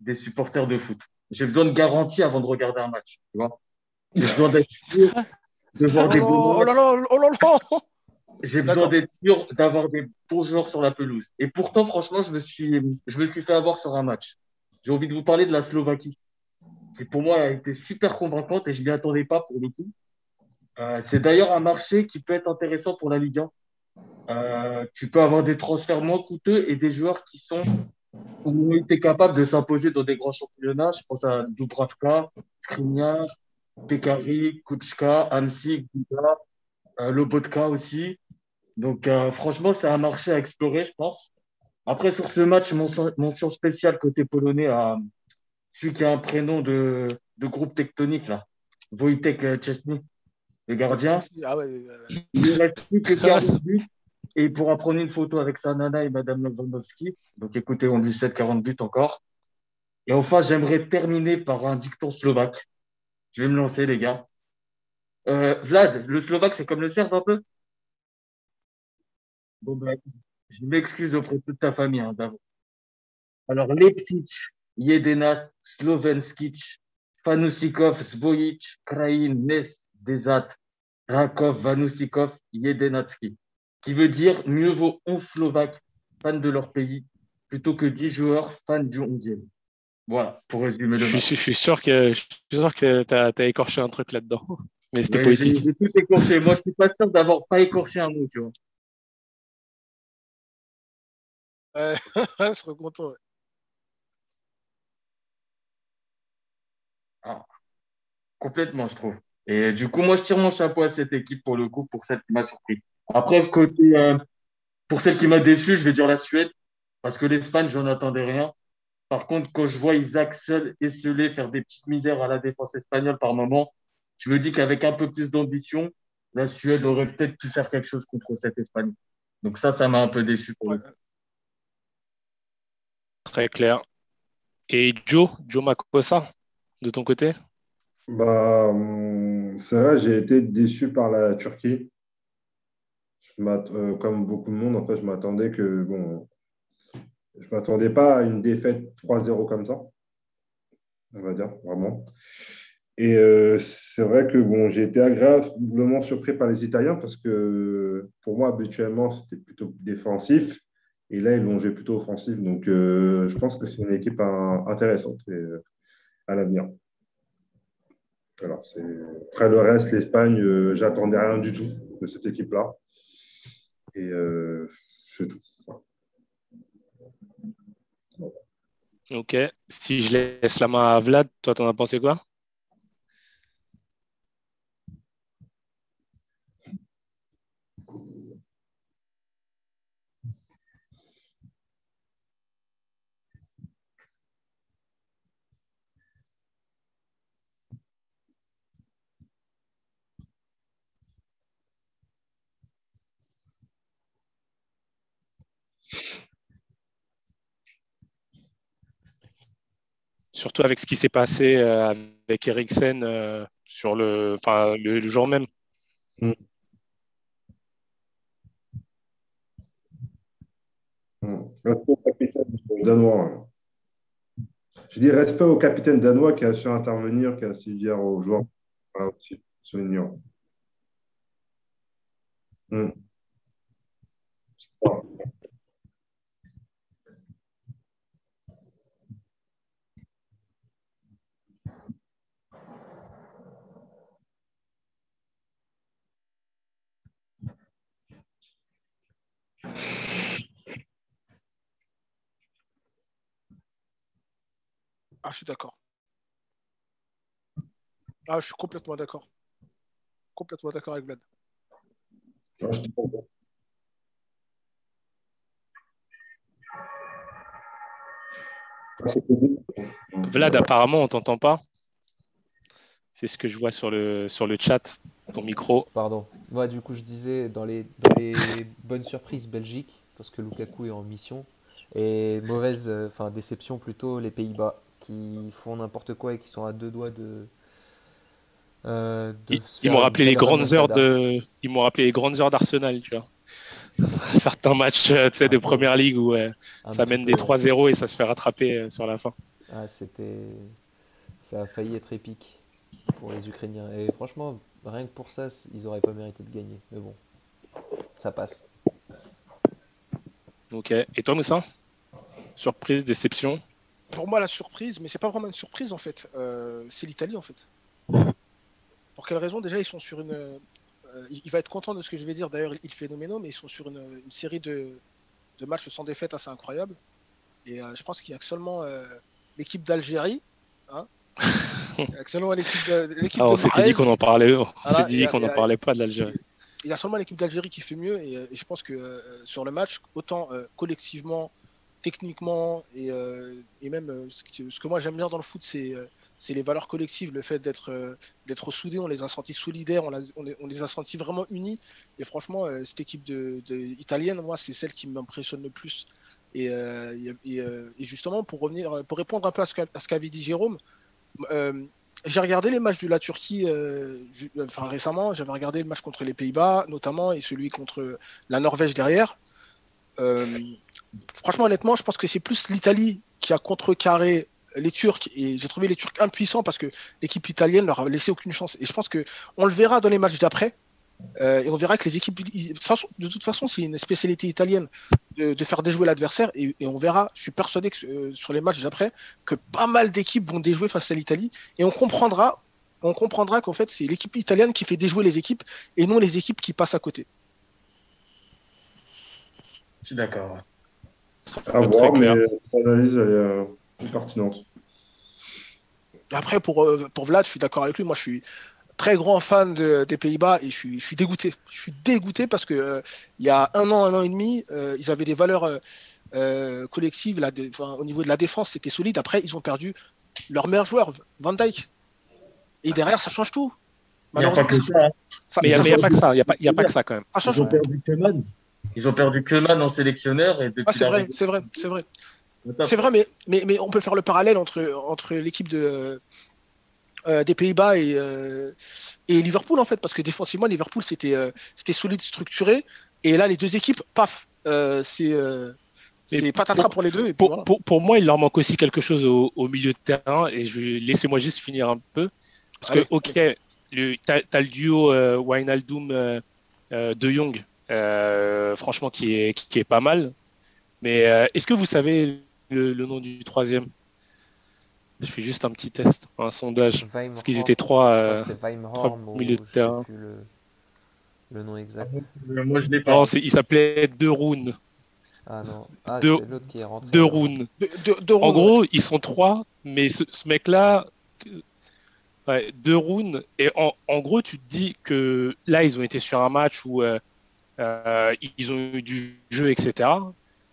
des supporters de foot. J'ai besoin de garantie avant de regarder un match. Tu vois, j'ai besoin d'être sûr de voir des beaux Oh matchs. là là, oh là là. J'ai besoin D'accord. d'être sûr d'avoir des bons joueurs sur la pelouse. Et pourtant, franchement, je me suis fait avoir sur un match. J'ai envie de vous parler de la Slovaquie, qui pour moi a été super convaincante et je ne m'y attendais pas pour le coup. C'est d'ailleurs un marché qui peut être intéressant pour la Ligue 1. Tu peux avoir des transferts moins coûteux et des joueurs qui ont été capables de s'imposer dans des grands championnats. Je pense à Dubravka, Skriniar, Pekari, Kučka, Hamsik, Duda, Lobotka aussi. Donc, franchement, c'est un marché à explorer, je pense. Après, sur ce match, mention spéciale côté polonais à celui qui a un prénom de groupe tectonique, là. Wojtek Szczesny, le gardien. Ah ouais, Il ne reste plus que 40 buts et il pourra prendre une photo avec sa nana et Madame Lewandowski. Donc, écoutez, on lui cède 40 buts encore. Et enfin, j'aimerais terminer par un dicton slovaque. Je vais me lancer, les gars. Vlad, le slovaque, c'est comme le serbe un peu? Bon, ben, je m'excuse auprès de toute ta famille, hein, d'avant. Alors, Lepsic, Jedenas, Slovenskic, Fanusikov, Zvojic, Krain, Nes, Desat, Rakov, Vanusikov, Jedenatski. Qui veut dire mieux vaut 11 Slovaques fans de leur pays plutôt que 10 joueurs fans du 11e. Voilà, pour résumer le match. Je suis sûr que tu as écorché un truc là-dedans, mais c'était Ouais, j'ai poétique. j'ai tout écorché. Moi, je suis pas sûr d'avoir pas écorché un mot, tu vois. ouais. Je serais content. Ouais. Ah, complètement, je trouve. Et du coup, moi, je tire mon chapeau à cette équipe pour le coup, pour celle qui m'a surpris. Après, pour celle qui m'a déçu, je vais dire la Suède, parce que l'Espagne, j'en attendais rien. Par contre, quand je vois Isaac seul esselé faire des petites misères à la défense espagnole par moment, je me dis qu'avec un peu plus d'ambition, la Suède aurait peut-être pu faire quelque chose contre cette Espagne. Donc ça m'a un peu déçu pour Ouais. le coup. Très clair. Et Joe Makossa, de ton côté? Bah, c'est vrai, j'ai été déçu par la Turquie. Comme beaucoup de monde, en fait, je m'attendais pas à une défaite 3-0 comme ça, on va dire, vraiment. Et c'est vrai que bon, j'ai été agréablement surpris par les Italiens parce que pour moi, habituellement, c'était plutôt défensif. Et là, ils vont jouer plutôt offensif. Donc, je pense que c'est une équipe intéressante à l'avenir. Alors, après le reste, l'Espagne, j'attendais rien du tout de cette équipe-là. Et c'est tout. Ok. Si je laisse la main à Vlad, toi, t'en as pensé quoi? Surtout avec ce qui s'est passé avec Eriksen enfin, le jour même. Respect au capitaine danois. Ouais. Je dis respect au capitaine danois qui a su intervenir, qui a su dire aux joueurs. Aussi, souvenir. C'est ça. Ah, je suis d'accord. Ah, je suis complètement d'accord. Complètement d'accord avec Vlad. Ouais, je te comprends. Vlad, apparemment, on t'entend pas. C'est ce que je vois sur le chat, ton micro. Pardon. Moi, du coup, je disais dans les bonnes surprises Belgique, parce que Lukaku est en mission, et mauvaise, enfin déception plutôt, les Pays-Bas, qui font n'importe quoi et qui sont à deux doigts de se Ils faire m'ont une rappelé les belle grandes heures remontada. ils m'ont rappelé les grandes heures d'Arsenal, tu vois. Certains matchs, tu sais, de Première Ligue où Un ça petit mène peu, des ouais. 3-0 et ça se fait rattraper sur la fin. Ah, ça a failli être épique pour les Ukrainiens. Et franchement, rien que pour ça, ils auraient pas mérité de gagner. Mais bon, ça passe. Ok. Et toi, Moussa? Surprise, déception? Pour moi, la surprise, mais c'est pas vraiment une surprise en fait, c'est l'Italie en fait. Pour quelle raison? Déjà, ils sont sur une. Il va être content de ce que je vais dire. D'ailleurs, il fait phénoménal, mais ils sont sur une série de matchs sans défaite assez incroyable. Et je pense qu'il y a que seulement l'équipe d'Algérie, hein, il y a que seulement l'équipe de On s'était dit Mahrez. qu'on en parlait. On s'est Voilà, dit qu'on n'en parlait pas de l'Algérie. il y a seulement l'équipe d'Algérie qui fait mieux. Et je pense que sur le match, autant collectivement, techniquement et même ce que moi j'aime bien dans le foot, c'est les valeurs collectives, le fait d'être soudés, on les a sentis solidaires, on les a sentis vraiment unis. Et franchement, cette équipe italienne, moi, c'est celle qui m'impressionne le plus. Et justement, pour répondre un peu à ce qu'avait dit Jérôme, euh, j'ai regardé les matchs de la Turquie récemment, j'avais regardé le match contre les Pays-Bas notamment et celui contre la Norvège derrière. Euh, Franchement, honnêtement, je pense que c'est plus l'Italie qui a contrecarré les Turcs et j'ai trouvé les Turcs impuissants parce que l'équipe italienne leur a laissé aucune chance. Et je pense qu'on le verra dans les matchs d'après. Et on verra que les équipes, de toute façon, c'est une spécialité italienne de faire déjouer l'adversaire. Et on verra, je suis persuadé que sur les matchs d'après, que pas mal d'équipes vont déjouer face à l'Italie. Et on comprendra qu'en fait, c'est l'équipe italienne qui fait déjouer les équipes et non les équipes qui passent à côté. Je suis d'accord. À Très voir, mais clair. l'analyse, elle est pertinente. Après, pour Vlad, je suis d'accord avec lui. Moi, je suis très grand fan des Pays-Bas et je suis dégoûté. Je suis dégoûté parce que il y a un an et demi, ils avaient des valeurs collectives. Au niveau de la défense, c'était solide. Après, ils ont perdu leur meilleur joueur, Van Dijk. Et derrière, ça change tout. Il n'y a pas que ça. Hein. Mais il n'y a pas que ça. Il n'y a pas que ça quand même. Ça change Ils ont tout. perdu Keman. Ils ont perdu Keman en sélectionneur. Et depuis C'est vrai, c'est vrai. C'est vrai, mais on peut faire le parallèle entre l'équipe des Pays-Bas et Liverpool, en fait, parce que défensivement, Liverpool, c'était solide, structuré. Et là, les deux équipes, paf, c'est patatras pour les deux. Et puis voilà. Pour moi, il leur manque aussi quelque chose au milieu de terrain. Et laissez-moi juste finir un peu. Parce que, ok, t'as le duo Wijnaldum De Jong, franchement, qui est pas mal. Mais est-ce que vous savez le nom du troisième? Je fais juste un petit test, un sondage. Parce qu'ils étaient trois milieux de terrain. Je sais plus le nom exact. Moi, je l'ai pas. Non, il s'appelait De Roon. Ah non, c'est l'autre qui est rentré. De Roon. En gros, ils sont trois, mais ce mec-là, ouais, De Roon. Et en gros, tu te dis que là, ils ont été sur un match où ils ont eu du jeu, etc.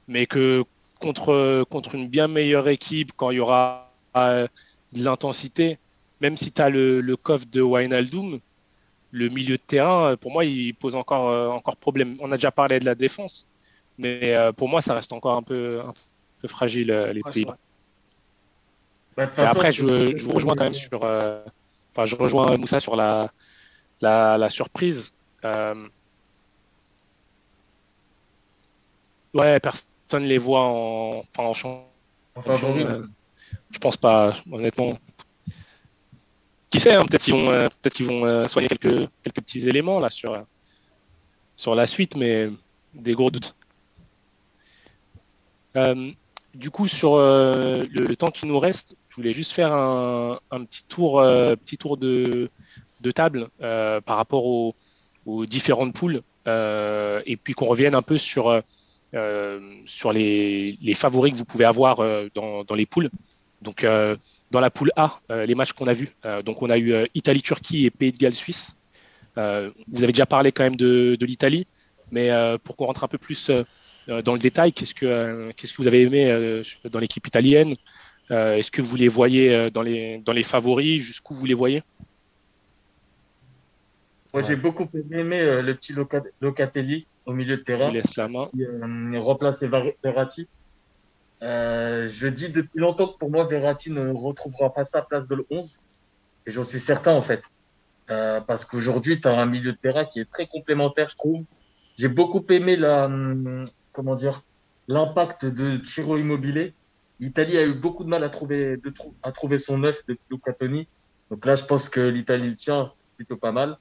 Mais que contre une bien meilleure équipe, quand il y aura de l'intensité, même si tu as le coffre de Wijnaldum, le milieu de terrain, pour moi, il pose encore problème. On a déjà parlé de la défense, mais pour moi, ça reste encore un peu fragile, les Pays-Bas. Et après, je vous rejoins quand même je rejoins Moussa sur la surprise. Ouais, personne les voit en champion. Enfin, favori. Je pense pas, honnêtement. Qui sait, hein, peut-être qu'ils vont soigner quelques petits éléments là sur la suite, mais des gros doutes. Du coup, sur le temps qui nous reste, je voulais juste faire un petit tour de table par rapport aux différentes poules et puis qu'on revienne un peu sur les favoris que vous pouvez avoir dans les poules. Donc, dans la poule A, les matchs qu'on a vus. Donc, on a eu Italie-Turquie et Pays de Galles-Suisse. Vous avez déjà parlé quand même de l'Italie, mais pour qu'on rentre un peu plus dans le détail, qu'est-ce que vous avez aimé dans l'équipe italienne? Est-ce que vous les voyez dans les favoris? Jusqu'où vous les voyez? Moi, j'ai beaucoup aimé le petit Locatelli au milieu de Je terrain vous laisse la main. qui remplaçait Verratti. Je dis depuis longtemps que pour moi, Verratti ne retrouvera pas sa place de le 11. Et j'en suis certain, en fait. Parce qu'aujourd'hui, tu as un milieu de terrain qui est très complémentaire, je trouve. J'ai beaucoup aimé l'impact de Ciro Immobile. L'Italie a eu beaucoup de mal à trouver son neuf de Luca Toni. Donc là, je pense que l'Italie le tient, c'est plutôt pas mal.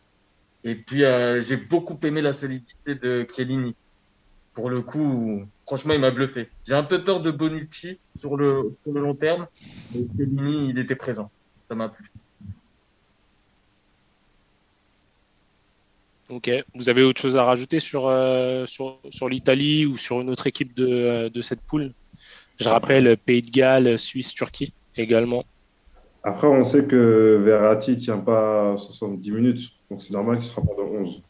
Et puis, j'ai beaucoup aimé la solidité de Chiellini. Pour le coup, franchement, il m'a bluffé. J'ai un peu peur de Bonucci sur le long terme, mais Chiellini, il était présent. Ça m'a plu. Ok. Vous avez autre chose à rajouter sur l'Italie ou sur une autre équipe de cette poule? Je rappelle Pays de Galles, Suisse, Turquie également. Après, on sait que Verratti ne tient pas 70 minutes, donc c'est normal qu'il sera pas dans 11.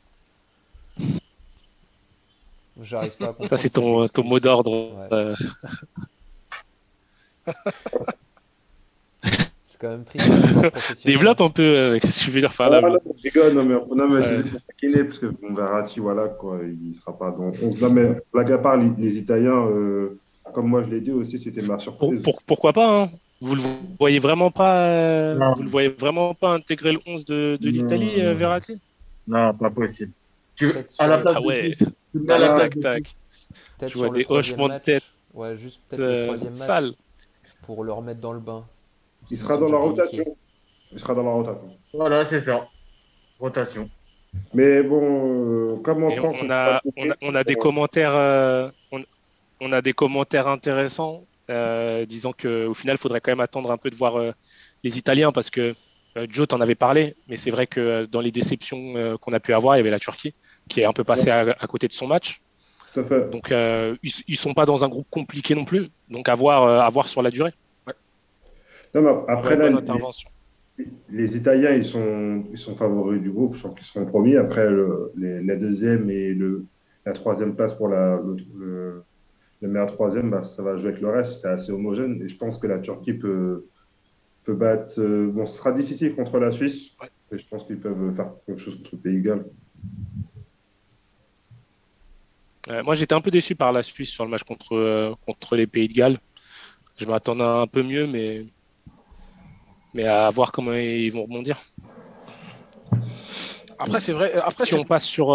J'arrive pas à comprendre. Ça, c'est ton mot d'ordre. Ouais. C'est quand même triste. Développe un peu. Qu'est-ce que tu veux dire par là? Non, je rigole, non, mais c'est pour taquiner, parce que bon, Verratti, voilà, quoi, il ne sera pas dans 11. Non, mais blague à part, les Italiens, comme moi je l'ai dit aussi, c'était ma surprise. Pourquoi pas, hein? Vous le voyez vraiment pas Non. vous le voyez vraiment pas intégrer le 11 de l'Italie, Non. Verratti? Non, pas possible. Peut-être À la place Ah ouais. tu mets à la place de Tac. peut-être Je vois sur le des troisième hochements de match. tête Ouais, juste peut-être le troisième match sales. pour le remettre dans le bain. Il S'ils sera sont dans la déjà qualifiés. rotation. Il sera dans la rotation. Voilà, c'est ça. Rotation. Mais bon, comme en Et France, on a des commentaires on a des commentaires intéressants disant qu'au final, il faudrait quand même attendre un peu de voir les Italiens parce que Joe t'en avait parlé, mais c'est vrai que dans les déceptions qu'on a pu avoir, il y avait la Turquie qui est un peu passée à côté de son match. tout à fait. Donc, ils sont pas dans un groupe compliqué non plus. Donc, à voir sur la durée. Ouais. Non, mais après, là, Bonne intervention. les Italiens, ils sont favoris du groupe, je pense qu'ils seront premiers. Après, la deuxième et la troisième place pour le meilleur troisième, bah, ça va jouer avec le reste. C'est assez homogène. Et je pense que la Turquie peut battre. Bon, ce sera difficile contre la Suisse. Ouais. Et je pense qu'ils peuvent faire quelque chose contre le Pays de Galles. Moi, j'étais un peu déçu par la Suisse sur le match contre les Pays de Galles. Je m'attendais à un peu mieux, mais à voir comment ils vont rebondir. Après, c'est vrai. Si on passe sur.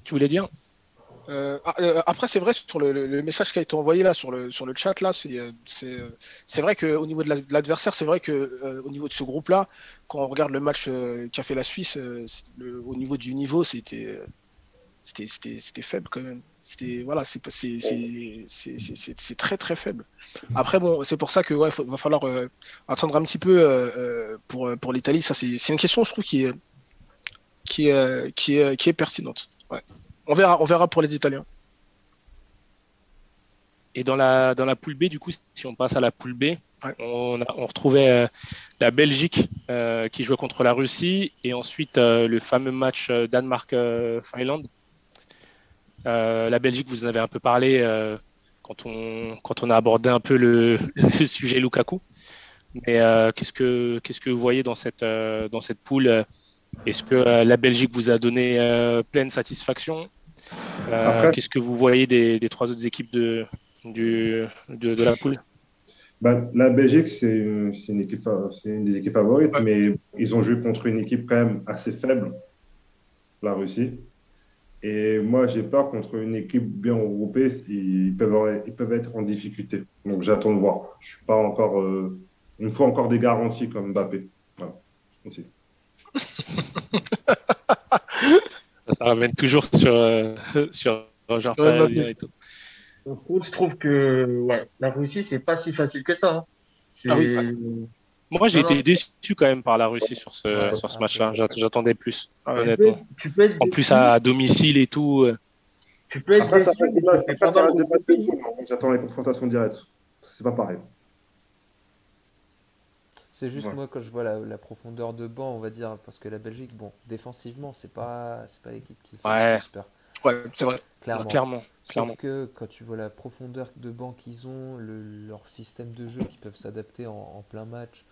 Tu voulais dire? Après, c'est vrai sur le message qui a été envoyé là sur le chat là, c'est vrai qu'au niveau de l'adversaire, c'est vrai que au niveau de ce groupe-là, quand on regarde le match qu'a fait la Suisse, au niveau du niveau, c'était faible quand même. Voilà, c'est très très faible. Après bon, c'est pour ça que ouais, va falloir attendre un petit peu pour l'Italie. Ça c'est une question, je trouve, qui est pertinente. Ouais. On verra pour les Italiens. Et dans la poule B, du coup, si on passe à la poule B, ouais. on retrouvait la Belgique qui jouait contre la Russie et ensuite le fameux match Danemark-Finlande. La Belgique, vous en avez un peu parlé quand on a abordé un peu le sujet Lukaku. Mais qu'est-ce que vous voyez dans cette poule? Est-ce que la Belgique vous a donné pleine satisfaction? Qu'est-ce que vous voyez des trois autres équipes de la poule? La Belgique, c'est une des équipes favorites, ouais. Mais ils ont joué contre une équipe quand même assez faible, la Russie. Et moi, j'ai peur contre une équipe bien regroupée, ils peuvent être en difficulté. Donc, j'attends de voir. Je suis pas encore. Il me faut encore des garanties comme Mbappé. Voilà. Aussi. Ça ramène toujours sur, sur Roger Federer et tout. Par contre, je trouve que ouais, la Russie, c'est pas si facile que ça. Hein. C'est... Ah oui. Moi, j'ai Non, non. été déçu quand même par la Russie sur Ouais. sur ce match-là. J'attendais plus, Ah ouais. honnêtement. Tu peux être En déçu, plus, à domicile et tout. tu peux être Après, ça déçu, reste mais des matchs- ça fait après, pas ça mal reste des de matchs de pays. foot, hein. J'attends les confrontations directes. C'est pas pareil. C'est juste Ouais. moi quand je vois la profondeur de banc, on va dire, parce que la Belgique, bon, défensivement, c'est pas l'équipe qui fait Ouais. le plus peur, Ouais, c'est vrai. clairement. Clairement. Sauf que quand tu vois la profondeur de banc qu'ils ont, leur système de jeu qui peuvent s'adapter en plein match,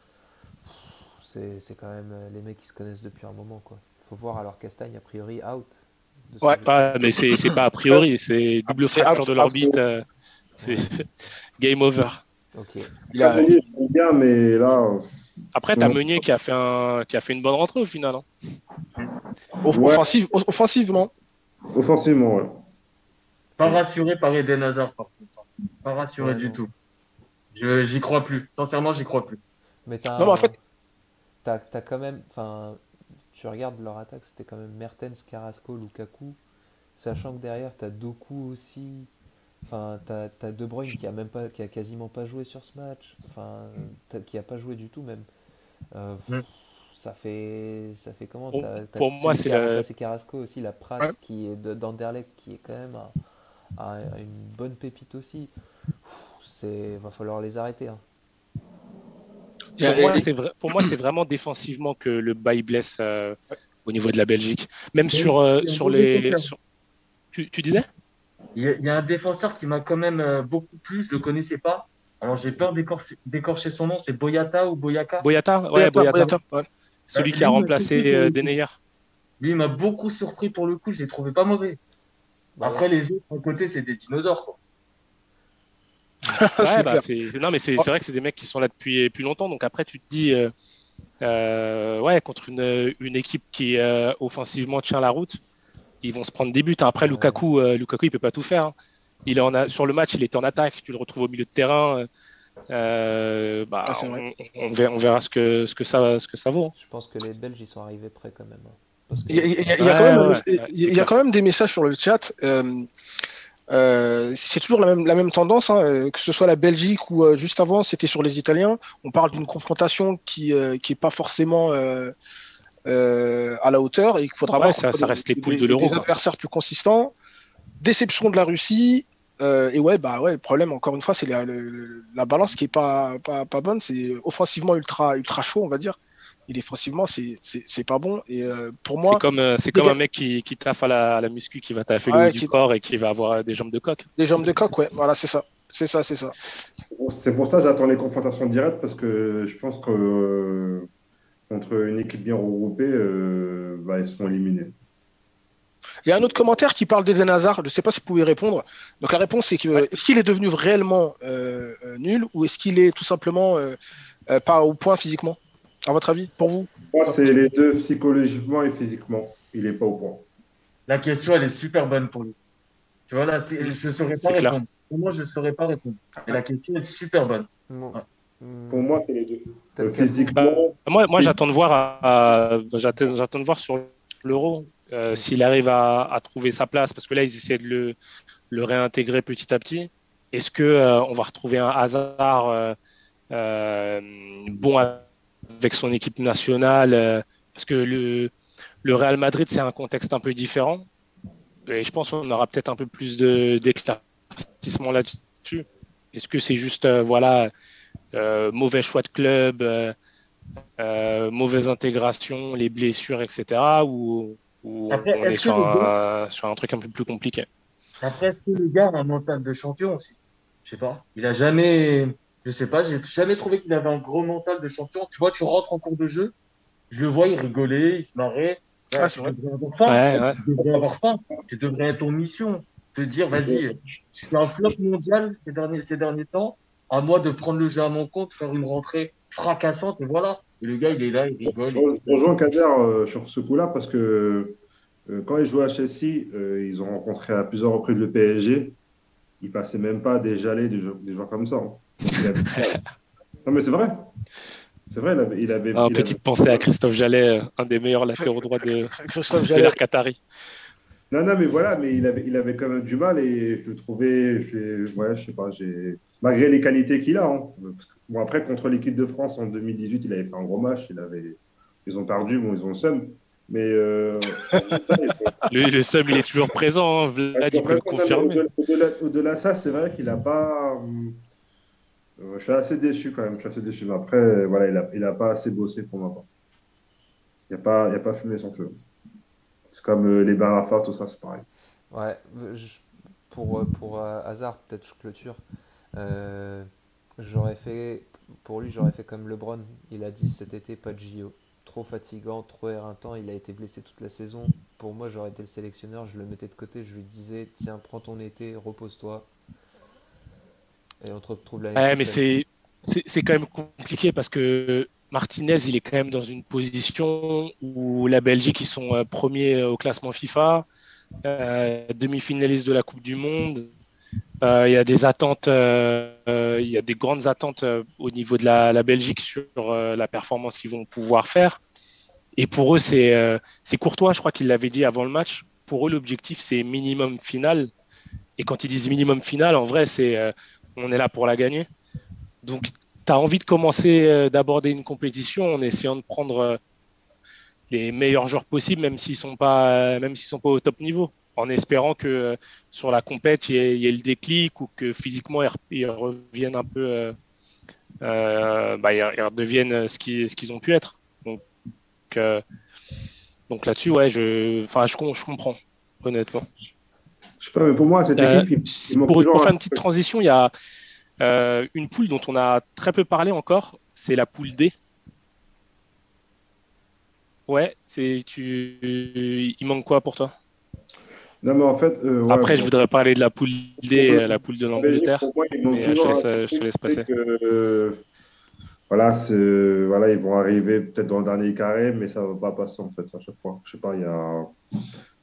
c'est quand même les mecs qui se connaissent depuis un moment, quoi. Faut voir, alors Castagne, a priori, out de ce Ouais. que j'ai Ouais, mais c'est pas a priori, c'est double C'est fracture out, de l'orbite. C'est game over. Ok. Il a, Meunier, je l'aime bien, mais là, Après, t'as Meunier qui a fait une bonne rentrée au final. Hein. Ouais. offensivement. Offensivement, ouais. Pas rassuré par Eden Hazard, par contre. Pas rassuré Ouais, du non. tout. J'y crois plus. Sincèrement, j'y crois plus. Mais Non, mais en fait, t'as quand même, enfin, tu regardes leur attaque, c'était quand même Mertens, Carrasco, Lukaku, sachant que derrière t'as Doku aussi, enfin t'as De Bruyne qui a quasiment pas joué sur ce match, enfin qui a pas joué du tout même. Mm. Ça fait comment? Pour- T'as pour moi, celui c'est qui a le- Mm. remplacé Carrasco aussi, la Prat Ouais. qui est d'Anderlecht, qui est quand même une bonne pépite aussi. Va falloir les arrêter, hein. Pour moi, c'est vraiment défensivement que le bail blesse au niveau de la Belgique. Même Il y a sur, aussi un sur bon les. défenseur. Tu disais? Il y a un défenseur qui m'a quand même beaucoup plu, je le connaissais pas. Alors j'ai peur d'écorcher son nom, c'est Boyata ou Boyaka. Boyata? Ouais, Boyata. Ouais. Celui qui a Lui, il m'a remplacé surpris pour le coup. Denayer. Lui, il m'a beaucoup surpris pour le coup, je l'ai trouvé pas mauvais. Bah, Après, les autres, à côté, c'est des dinosaures, quoi. Ouais, C'est bah, clair. non, mais c'est vrai que c'est des mecs qui sont là depuis plus longtemps. Donc après, tu te dis, ouais, contre une équipe qui offensivement tient la route, ils vont se prendre des buts. Hein. Après, Ouais. Lukaku, il peut pas tout faire. Hein. Sur le match, il était en attaque. Tu le retrouves au milieu de terrain. C'est vrai. On verra ce que ça vaut. Hein. je pense que les Belges y sont arrivés près quand même, hein. Parce que Il y a quand même des messages sur le chat. C'est toujours la même tendance, hein, que ce soit la Belgique ou juste avant, c'était sur les Italiens. On parle d'une confrontation qui est pas forcément à la hauteur et qu'il faudra Ouais, voir ça reste les poules de l'Euro. des adversaires plus consistants. Déception de la Russie. Et le problème, encore une fois, c'est la balance qui est pas bonne. C'est offensivement ultra chaud, on va dire. Et défensivement, c'est pas bon. Et pour moi, C'est comme un mec qui taffe à la muscu, qui va taffer le haut du corps et qui va avoir des jambes de coq. Des jambes de coq, ouais. Voilà, c'est ça. C'est ça. C'est pour ça que j'attends les confrontations directes parce que je pense que contre une équipe bien regroupée, ils seront éliminés. Il y a un autre commentaire qui parle d'Eden Hazard. Je ne sais pas si vous pouvez répondre. Donc la réponse c'est que est-ce qu'il est devenu réellement nul ou est-ce qu'il est tout simplement pas au point physiquement? À votre avis, pour vous? Moi, c'est les deux, psychologiquement et physiquement. Il n'est pas au point. La question, elle est super bonne pour lui. Tu vois, là, je ne saurais pas clair. répondre. Pour moi, je ne saurais pas répondre. Et la question est super bonne. Bon. Ouais. Pour moi, c'est les deux. Peut-être Physiquement. Moi, j'attends de voir sur l'Euro s'il arrive à trouver sa place, parce que là, ils essaient de le réintégrer petit à petit. Est-ce que on va retrouver un Hazard bon avec son équipe nationale, parce que le Real Madrid, c'est un contexte un peu différent. Et je pense qu'on aura peut-être un peu plus d'éclaircissement là-dessus. Est-ce que c'est juste mauvais choix de club, mauvaise intégration, les blessures, etc. Ou Après, on est sur un truc un peu plus compliqué? Après, est-ce que le gars a un mental de champion aussi? Je sais pas. Il a jamais, je sais pas, j'ai jamais trouvé qu'il avait un gros mental de champion. Tu vois, tu rentres en cours de jeu, je le vois, il rigolait, il se marrait. Ouais, Ah, c'est vrai. tu devrais avoir faim. Ouais. Tu devrais avoir faim. Tu devrais être ton mission. Te dire, vas-y, je suis un flop mondial ces derniers temps. À moi de prendre le jeu à mon compte, faire une rentrée fracassante, et voilà. Et le gars, il est là, il rigole. Je rejoins Kader sur ce coup-là parce que Quand ils jouaient à Chelsea, ils ont rencontré à plusieurs reprises le PSG. Ils passaient même pas des jalets des joueurs comme ça. Hein. Non, mais c'est vrai. C'est vrai, Petite pensée à Christophe Jallet, un des meilleurs latéraux droits de l'ère qatari. Non, mais voilà, mais il avait quand même du mal et je le trouvais, ouais, je sais pas, malgré les qualités qu'il a. Hein. Bon, après, contre l'équipe de France en 2018, il avait fait un gros match. Ils ont perdu, bon, ils ont le seum. Mais le seum, il est toujours présent. Hein. Vlad, il peut le confirmer. Au-delà de ça, c'est vrai qu'il n'a pas. Je suis assez déçu quand même. Je suis assez déçu. Mais après, voilà, il a pas assez bossé pour ma part. Il n'y a pas fumé sans feu. C'est comme les Ben Arfa, tout ça, c'est pareil. Ouais, pour Hazard, peut-être je clôture. J'aurais fait, pour lui, j'aurais fait comme LeBron. Il a dit cet été, pas de JO. Trop fatigant, trop éreintant. Il a été blessé toute la saison. Pour moi, j'aurais été le sélectionneur. Je le mettais de côté. Je lui disais, tiens, prends ton été, repose-toi. Et on te retrouve l'année prochaine. Mais c'est quand même compliqué parce que Martinez, il est quand même dans une position où la Belgique, ils sont premiers au classement FIFA, demi-finalistes de la Coupe du Monde. Il y a des attentes, il y a des grandes attentes au niveau de la Belgique sur la performance qu'ils vont pouvoir faire. Et pour eux, c'est Courtois, je crois qu'il l'avait dit avant le match. Pour eux, l'objectif, c'est minimum final. Et quand ils disent minimum final, en vrai, c'est on est là pour la gagner. Donc, tu as envie de commencer d'aborder une compétition en essayant de prendre les meilleurs joueurs possibles, même s'ils sont pas au top niveau, en espérant que sur la compète, il y ait le déclic ou que physiquement, ils reviennent un peu, ils redeviennent ce qu'ils ont pu être. Donc là-dessus, ouais, je comprends, honnêtement. Je sais pas, mais pour moi, cette équipe, pour faire une petite transition, il y a une poule dont on a très peu parlé encore, c'est la poule D. Ouais, il manque quoi pour toi? Non, mais en fait. Après, je voudrais parler de la poule D, la poule de l'Angleterre. Mais je te laisse passer. Voilà, ils vont arriver peut-être dans le dernier carré, mais ça ne va pas passer en fait à chaque fois. Je sais pas, il y a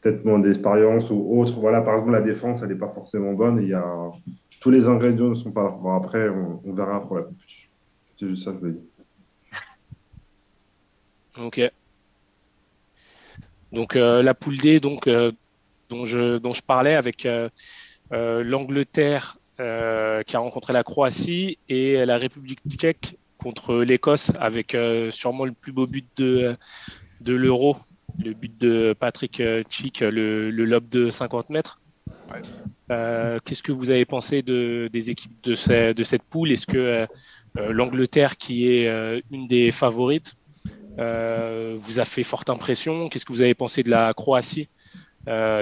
peut-être moins d'expérience ou autre. Voilà, par exemple, la défense, elle n'est pas forcément bonne. Tous les ingrédients ne sont pas là. Bon, après, on verra pour la compétition. C'est juste ça que je voulais dire. Ok. Donc, la poule D, dont je parlais avec l'Angleterre qui a rencontré la Croatie et la République tchèque contre l'Écosse avec sûrement le plus beau but de l'Euro, le but de Patrick Schick, le lob de 50 mètres. Ouais. Qu'est-ce que vous avez pensé des équipes de cette poule? Est-ce que l'Angleterre, qui est une des favorites, vous a fait forte impression? Qu'est-ce que vous avez pensé de la Croatie,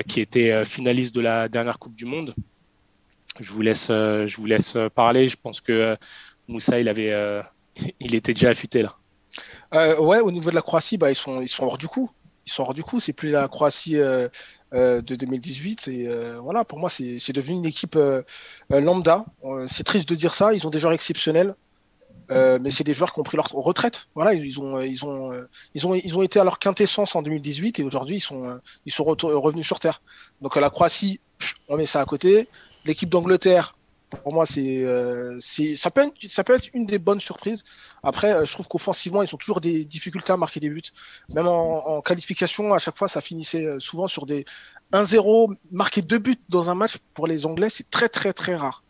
qui était finaliste de la dernière Coupe du Monde? Je vous laisse parler. Je pense que Moussa, il était déjà affûté là. Ouais, au niveau de la Croatie, ils sont hors du coup. Ils sont hors du coup. C'est plus la Croatie de 2018. Voilà, pour moi, c'est devenu une équipe lambda. C'est triste de dire ça. Ils ont des joueurs exceptionnels. Mais c'est des joueurs qui ont pris leur retraite. Voilà, ils ont été à leur quintessence en 2018 et aujourd'hui ils sont revenus sur terre. Donc la Croatie, on met ça à côté. L'équipe d'Angleterre, pour moi, ça peut être une des bonnes surprises. Après, je trouve qu'offensivement, ils ont toujours des difficultés à marquer des buts. Même en qualification, à chaque fois, ça finissait souvent sur des 1-0. Marquer 2 buts dans un match pour les Anglais, c'est très très très rare.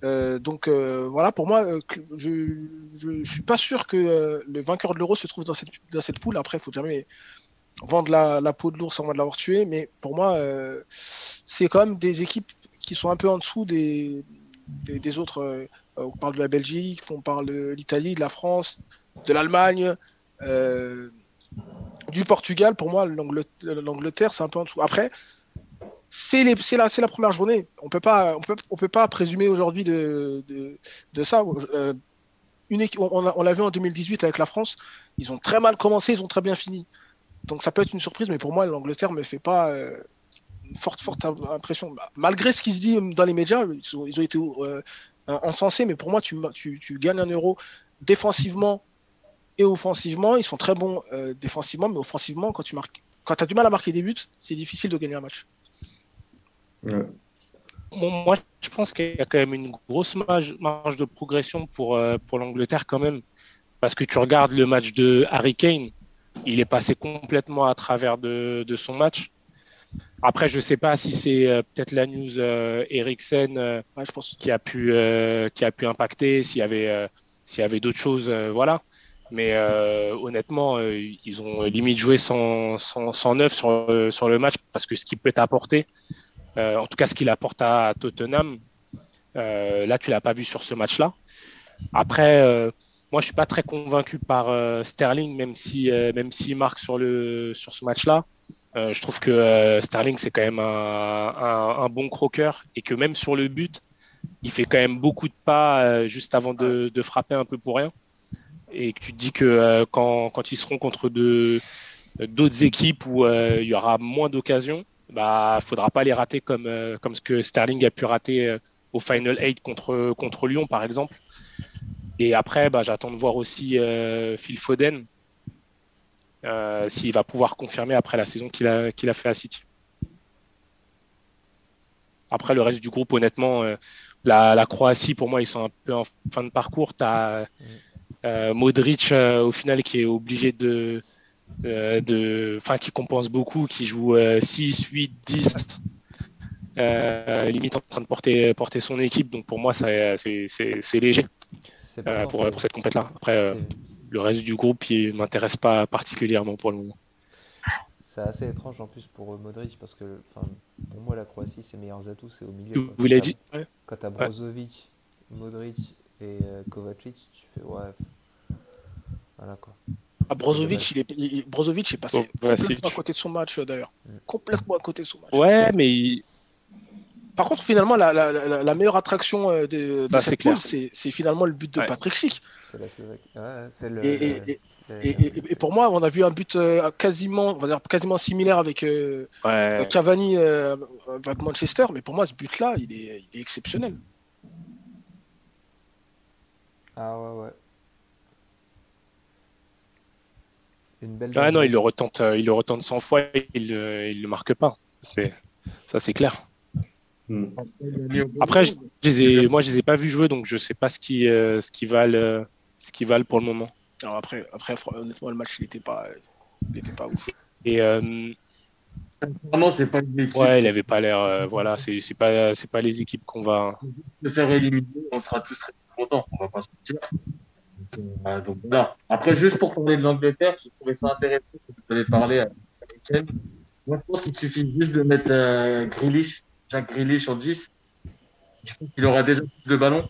Donc voilà, pour moi, je suis pas sûr que le vainqueur de l'Euro se trouve dans cette poule. Après, il faut jamais vendre la peau de l'ours avant de l'avoir tué, mais pour moi, c'est quand même des équipes qui sont un peu en dessous des autres. On parle de la Belgique, on parle de l'Italie, de la France, de l'Allemagne, du Portugal. Pour moi, l'Angleterre, c'est un peu en dessous. Après, c'est la première journée. On peut pas présumer aujourd'hui de ça. On l'a vu en 2018 avec la France. Ils ont très mal commencé, ils ont très bien fini. Donc ça peut être une surprise, mais pour moi, l'Angleterre me fait pas une forte impression. Malgré ce qui se dit dans les médias, ils ont été encensés, mais pour moi, tu gagnes un Euro défensivement et offensivement. Ils sont très bons défensivement, mais offensivement, quand tu marques quand tu as du mal à marquer des buts, c'est difficile de gagner un match. Ouais. Moi, je pense qu'il y a quand même une grosse marge de progression pour l'Angleterre quand même. Parce que tu regardes le match de Harry Kane, il est passé complètement à travers de son match. Après, je ne sais pas si c'est peut-être la news Eriksen Ouais, je pense. qui a pu impacter, s'il y avait d'autres choses, voilà. Mais honnêtement, ils ont limite joué 109 sur le match parce que ce qu'il peut t'apporter, en tout cas ce qu'il apporte à Tottenham, là, tu ne l'as pas vu sur ce match-là. Après, moi, je ne suis pas très convaincu par Sterling, même s'il marque sur ce match-là. Je trouve que Sterling, c'est quand même un bon croqueur et que même sur le but, il fait quand même beaucoup de pas juste avant de frapper un peu pour rien. Et que tu te dis que quand ils seront contre d'autres équipes où il y aura moins d'occasions, bah, faudra pas les rater comme ce que Sterling a pu rater au Final 8 contre Lyon, par exemple. Et après, bah, j'attends de voir aussi Phil Foden, s'il va pouvoir confirmer après la saison qu'il a fait à City. Après, le reste du groupe, honnêtement, la Croatie, pour moi, ils sont un peu en fin de parcours. Tu as Modric, au final, qui est obligé qui compense beaucoup, qui joue 6, 8, 10, limite en train de porter son équipe. Donc, pour moi, c'est léger pour cette compète-là. Après, le reste du groupe, il ne m'intéresse pas particulièrement pour le moment. C'est assez étrange en plus pour Modric parce que pour moi la Croatie ses meilleurs atouts c'est au milieu. Vous l'avez dit. Quand tu as Brozovic, Modric et Kovacic, tu fais ouais. Voilà quoi. Brozovic, Brozovic est passé complètement à côté de son match d'ailleurs. Complètement à côté de son match. Ouais, mais par contre, finalement, la meilleure attraction de cette poule, c'est finalement le but de Patrick Schick. C'est la Slovaquie. Ouais, et pour moi, on a vu un but quasiment similaire avec Cavani avec Manchester, mais pour moi, ce but-là, il est exceptionnel. Ah ouais. Une belle non, il le retente 100 fois, il le marque pas. Ça, c'est clair. Après, moi, je les ai pas vus jouer, donc je sais pas ce qu'ils valent pour le moment. Alors après, honnêtement, le match, il était pas ouf. Et vraiment, c'est pas une équipe. Ouais, il avait pas l'air. Voilà, c'est pas les équipes qu'on va. Se faire éliminer, on sera tous très contents. On va pas se mentir. Donc voilà. Après, juste pour parler de l'Angleterre, je trouvais ça intéressant que vous avez parlé avec Ken. Moi, je pense qu'il suffit juste de mettre Jack Grealish en 10. Je pense qu'il aura déjà plus de ballons.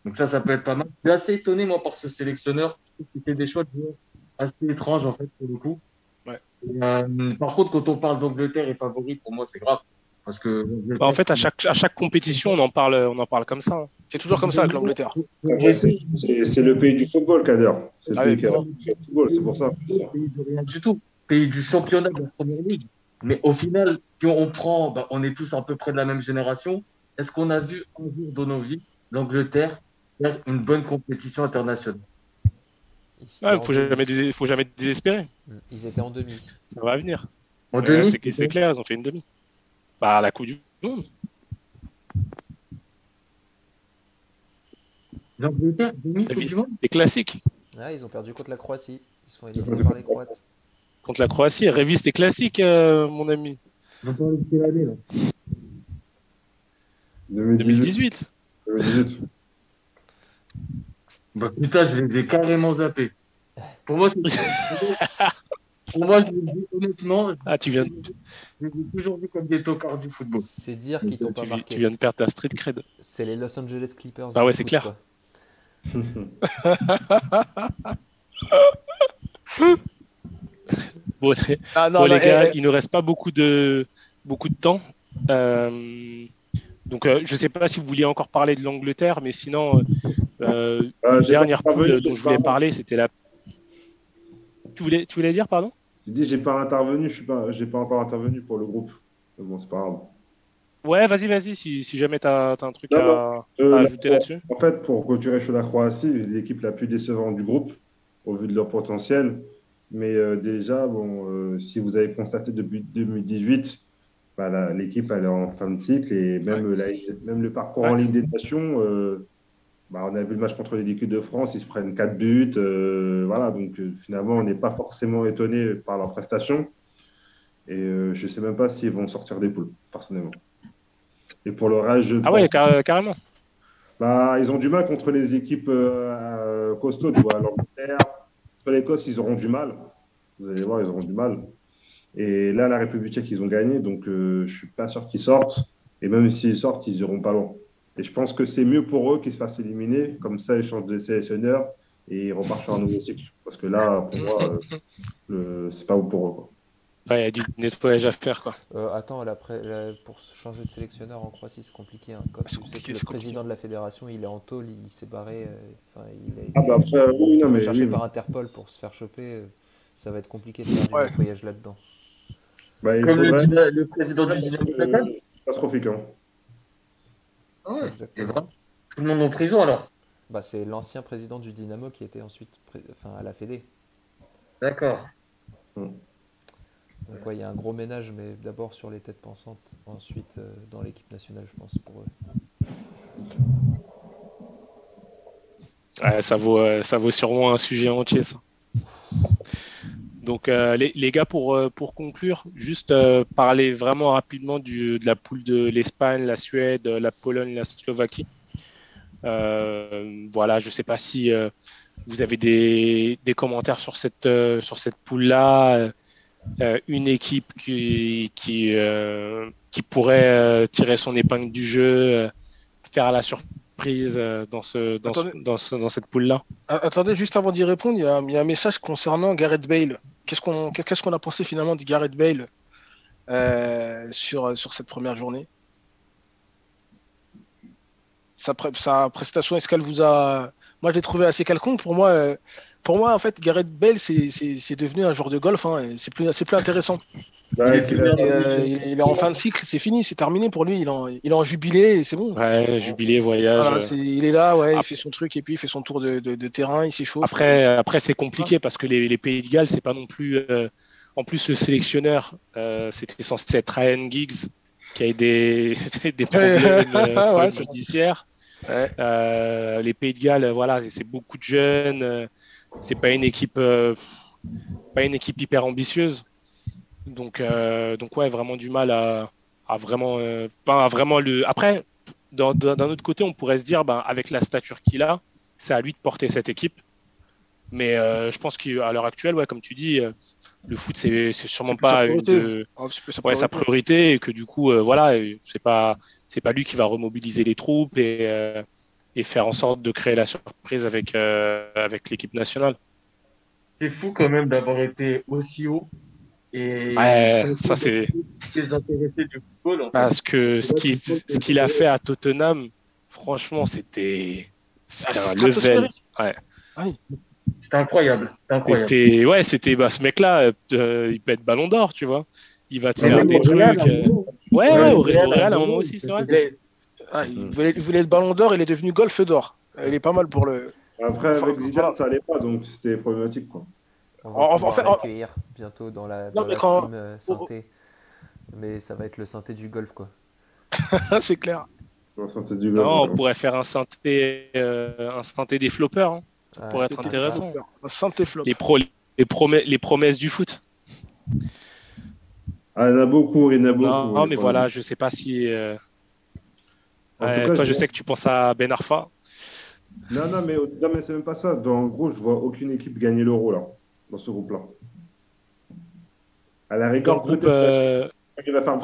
Donc ça peut être pas mal. Je suis assez étonné, moi, par ce sélectionneur. Je trouve qu'il fait des choix de joueurs assez étranges, en fait, pour le coup. Ouais. Et, par contre, quand on parle d'Angleterre et favori, pour moi, c'est grave. Parce que en fait, à chaque compétition, on en parle comme ça. C'est toujours comme ça avec l'Angleterre. C'est le pays du football, Kader. C'est le pays qui a le football, c'est pour ça. Pays de rien du tout. Pays du championnat de la première ligue. Mais au final, si on prend, on est tous à peu près de la même génération. Est-ce qu'on a vu un jour dans nos vies l'Angleterre faire une bonne compétition internationale? Il faut jamais désespérer. Ils étaient en demi. Ça va venir. En demi, c'est clair, ils ont fait une demi. Bah, la Coupe du Monde. L'Angleterre, demi Coupe du Monde. C'est classique. Ouais, ils ont perdu contre la Croatie. Ils se font éliminer par les Croates. Contre la Croatie, révise tes classiques, mon ami. On parle de quelle année là? 2018. Putain, je les ai carrément zappés. Pour moi, je les dis honnêtement. Tu viens. Je les ai toujours vus comme des tocards du football. C'est dire qu'ils t'ont pas marqué. Tu viens de perdre ta street cred. C'est les Los Angeles Clippers. Ah ouais, c'est clair. Bon, les gars, il ne reste pas beaucoup de temps. Donc, je ne sais pas si vous vouliez encore parler de l'Angleterre, mais sinon, dernière poule dont je voulais parler, c'était la. Tu voulais dire, pardon? J'ai dit, j'ai pas encore intervenu pour le groupe. Mais bon, c'est pas grave. Ouais, vas-y, si jamais tu as un truc à ajouter là-dessus. En fait, pour clôturer sur la Croatie, l'équipe la plus décevante du groupe, au vu de leur potentiel. Mais déjà, bon, si vous avez constaté depuis 2018, bah, l'équipe elle est en fin de cycle et même, même le parcours en Ligue des Nations, bah, on a vu le match contre l'équipe de France, ils se prennent 4 buts. Voilà, donc finalement, on n'est pas forcément étonné par leur prestation. Et je ne sais même pas s'ils vont sortir des poules, personnellement. Et pour le reste, je pense. Ouais, carrément. Bah, ils ont du mal contre les équipes costauds, tu vois. L'Angleterre, contre l'Écosse, ils auront du mal. Vous allez voir, ils auront du mal. Et là, la République tchèque, ils ont gagné, donc je ne suis pas sûr qu'ils sortent. Et même s'ils sortent, ils n'iront pas loin. Et je pense que c'est mieux pour eux qu'ils se fassent éliminer. Comme ça, ils changent de sélectionneur et ils repartent sur un nouveau cycle. Parce que là, pour moi, c'est pas pour eux, quoi. Ouais, il y a du nettoyage à faire, quoi. Attends, pour changer de sélectionneur en Croatie, c'est compliqué, hein. Quand tu sais que le président de la fédération, il est en tôle, il s'est barré. Il a été cherché par Interpol pour se faire choper. Ça va être compliqué de faire du nettoyage là-dedans. Bah, comme le président du Dynamo Zagreb. C'est catastrophique, hein. Ah ouais, c'est vrai. Tout le monde en prison alors. Bah, c'est l'ancien président du Dynamo qui était ensuite à la Fédé. D'accord. Donc ouais, il y a un gros ménage, mais d'abord sur les têtes pensantes, ensuite dans l'équipe nationale, je pense, pour eux. Ouais, ça vaut sûrement un sujet entier, ça. Donc les gars, pour conclure, juste parler vraiment rapidement de la poule de l'Espagne, la Suède, la Pologne, la Slovaquie. Voilà, je ne sais pas si vous avez des commentaires sur cette poule-là. Une équipe qui pourrait tirer son épingle du jeu, faire la surprise dans cette poule-là. Attendez, juste avant d'y répondre, il y a un message concernant Gareth Bale. Qu'est-ce qu'on a pensé finalement de Gareth Bale sur cette première journée? Sa prestation, est-ce qu'elle vous a... Moi, je l'ai trouvé assez quelconque. Pour moi, en fait, Gareth Bale, c'est devenu un joueur de golf. Hein, c'est plus intéressant. Il est en fin de cycle, c'est fini, c'est terminé pour lui. Il est en jubilé et c'est bon. Ouais, jubilé, voyage. Voilà, il est là, ouais, il fait son truc et puis il fait son tour de terrain, il s'échauffe. Après c'est compliqué parce que les Pays de Galles, c'est pas non plus. En plus, le sélectionneur, c'était censé être Ryan Giggs, qui a eu des problèmes judiciaires. Ouais. Les Pays de Galles, voilà, c'est beaucoup de jeunes. C'est pas une équipe hyper ambitieuse. Donc ouais, vraiment du mal à vraiment le. Après, d'un autre côté, on pourrait se dire, avec la stature qu'il a, c'est à lui de porter cette équipe. Mais je pense qu'à l'heure actuelle, ouais, comme tu dis, le foot, c'est sûrement pas sa priorité et que du coup, voilà, c'est pas lui qui va remobiliser les troupes et faire en sorte de créer la surprise avec l'équipe nationale. C'est fou quand même d'avoir été aussi haut. Et ça c'est désintéressé du football. En fait. Parce que ce qu'il a fait à Tottenham, franchement, c'était un level. Ouais. C'était incroyable. C'était ce mec-là, il peut être Ballon d'Or, tu vois. Il va te faire des trucs. Au Real à un moment aussi, c'est vrai. Il voulait être Ballon d'Or, il est devenu Golf d'Or. Il est pas mal pour le. Après, avec Zidane, ça allait pas, donc c'était problématique, quoi. On va l'accueillir bientôt dans la team synthé. Mais ça va être le synthé du golf, quoi. C'est clair. On pourrait faire un synthé des floppers. Hein. Ça pourrait être intéressant. Un synthé flop. Les promesses du foot. Ah, il y en a beaucoup. Non, mais voilà, je sais pas si... toi, je sais que tu penses à Ben Arfa. Non, mais c'est même pas ça. En gros, je vois aucune équipe gagner l'Euro, là. Dans ce groupe-là. À la rigueur, peut-être qu'il va faire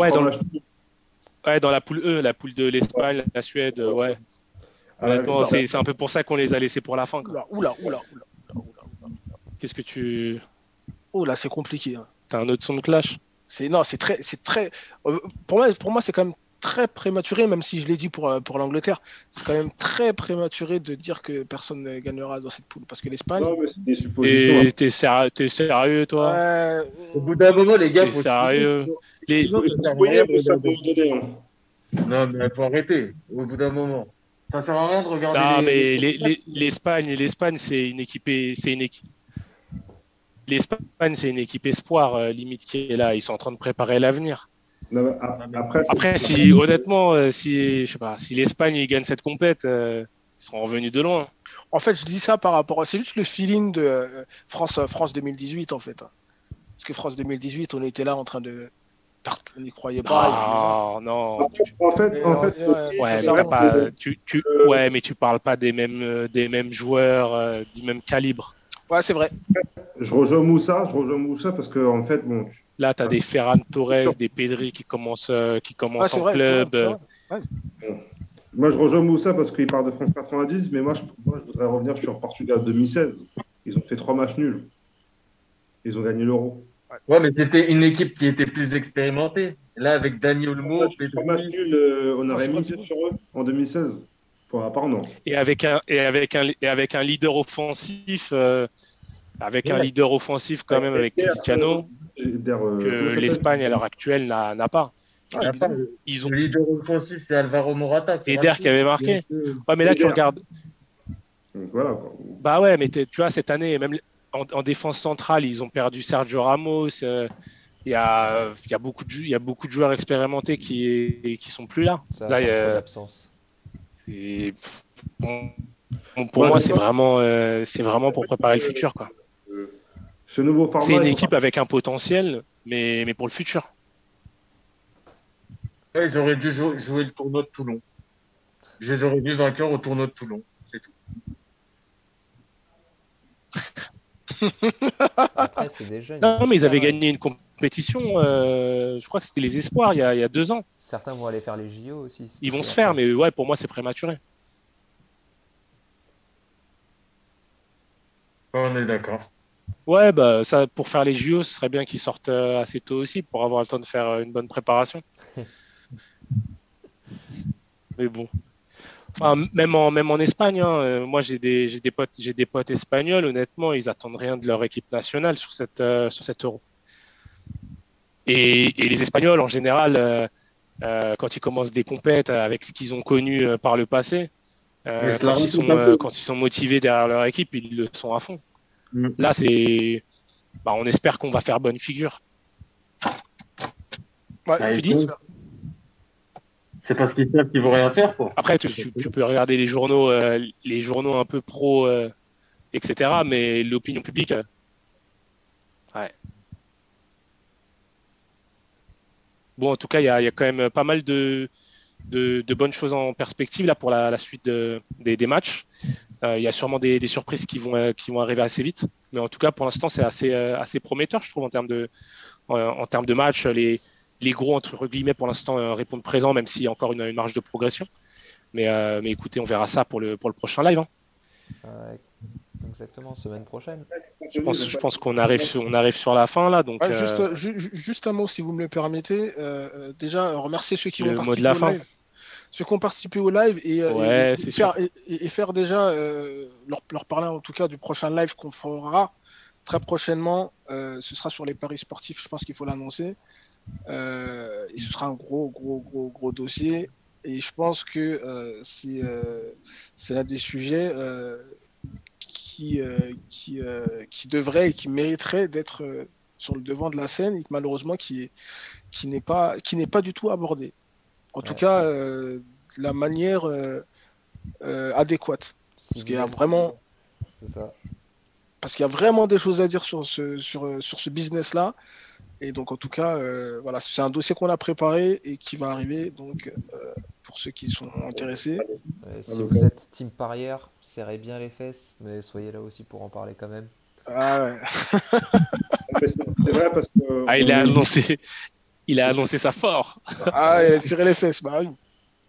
dans la poule E, la poule de l'Espagne, la Suède, ouais. Honnêtement, c'est un peu pour ça qu'on les a laissés pour la fin. Quoi. Oula. Qu'est-ce que tu... Oula, c'est compliqué. Hein. T'as un autre son de clash? C'est très... Pour moi, c'est quand même très prématuré, même si je l'ai dit pour l'Angleterre, c'est quand même très prématuré de dire que personne ne gagnera dans cette poule, parce que l'Espagne... Non, mais c'est des suppositions. Et t'es sérieux, toi? Au bout d'un moment, les gars... T'es sérieux? Non, mais il faut arrêter, au bout d'un moment. Ça sert à rien de regarder... Non, mais l'Espagne, c'est une équipe... l'Espagne, c'est une équipe espoir, limite, qui est là. Ils sont en train de préparer l'avenir. Après, honnêtement, je sais pas, si l'Espagne il gagne cette compète, ils seront revenus de loin. En fait, je dis ça par rapport à... C'est juste le feeling de France 2018, en fait. Parce que France 2018, on était là en train de... On n'y croyait pas. Non. En fait, mais tu parles pas des mêmes joueurs, du même calibre. Ouais, c'est vrai. Je rejoins Moussa parce que, en fait, bon. Là, tu as des Ferran Torres, des Pedri qui commencent en club. C'est vrai. Moi, je rejoins Moussa parce qu'il parle de France 90, mais moi, je voudrais revenir sur Portugal 2016. Ils ont fait 3 matchs nuls. Ils ont gagné l'Euro. Ouais, mais c'était une équipe qui était plus expérimentée. Là, avec Dani Olmo, 3 matchs nuls, on aurait mis sur eux en 2016. Apparemment. Et avec un leader offensif, un leader offensif quand même avec Cristiano, que l'Espagne à l'heure actuelle n'a pas. Ils ont le leader offensif, c'est Alvaro Morata. Eder qui avait marqué. Ouais, mais là, tu regardes. Donc, voilà, quoi. Bah ouais, mais tu vois, cette année, même en défense centrale, ils ont perdu Sergio Ramos. Il y a beaucoup de joueurs expérimentés qui sont plus là. Ça là, il y a l'absence. Pour moi, c'est vraiment pour préparer le futur, quoi. Ce nouveau format, c'est une équipe avec un potentiel, mais pour le futur. Ouais, ils auraient dû jouer le tournoi de Toulon. Je les aurais vus vainqueurs au tournoi de Toulon. C'est tout. Après, c'est des jeunes. Non, mais ils avaient gagné une compétition, je crois que c'était les Espoirs il y a 2 ans. Certains vont aller faire les JO aussi. Ils vont se faire, mais ouais, pour moi, c'est prématuré. On est d'accord. Ouais, bah, ça, pour faire les JO, ce serait bien qu'ils sortent assez tôt aussi pour avoir le temps de faire une bonne préparation. Mais bon. Enfin, même en Espagne, hein, moi j'ai des potes espagnols, honnêtement, ils attendent rien de leur équipe nationale sur cette Euro. Et les Espagnols, en général, quand ils commencent des compètes avec ce qu'ils ont connu par le passé, quand ils sont motivés derrière leur équipe, ils le sont à fond. Là, on espère qu'on va faire bonne figure. Ouais, tu dis c'est parce qu'ils savent qu'ils vont rien faire, quoi. Après, tu peux regarder les journaux un peu pro, etc. Mais l'opinion publique, ouais. Bon, en tout cas, il y a quand même pas mal de bonnes choses en perspective là pour la suite des matchs. Il y a sûrement des surprises qui vont arriver assez vite. Mais en tout cas, pour l'instant, c'est assez prometteur, je trouve, en termes de matchs. Les gros, entre guillemets, pour l'instant, répondent présents, même s'il y a encore une marge de progression. Mais écoutez, on verra ça pour le prochain live. Hein. Exactement, semaine prochaine. Je pense qu'on arrive sur la fin, là. Donc, juste un mot, si vous me le permettez. Déjà, remercier ceux qui ont participé au live. Ceux qui ont participé au live et faire déjà, leur parler en tout cas du prochain live qu'on fera très prochainement. Ce sera sur les paris sportifs, je pense qu'il faut l'annoncer. Et ce sera un gros dossier. Et je pense que c'est l'un des sujets qui devrait et qui mériterait d'être sur le devant de la scène et malheureusement qui n'est pas du tout abordé. En tout cas, de la manière adéquate. Parce qu'il y a vraiment... C'est ça. Parce qu'il y a vraiment des choses à dire sur ce business-là. Et donc, en tout cas, voilà, c'est un dossier qu'on a préparé et qui va arriver. Donc, pour ceux qui sont intéressés. Si vous êtes team parieur, serrez bien les fesses, mais soyez là aussi pour en parler quand même. Ah ouais. C'est vrai parce que... Il a annoncé ça fort. Ah, il a tiré les fesses, bah oui.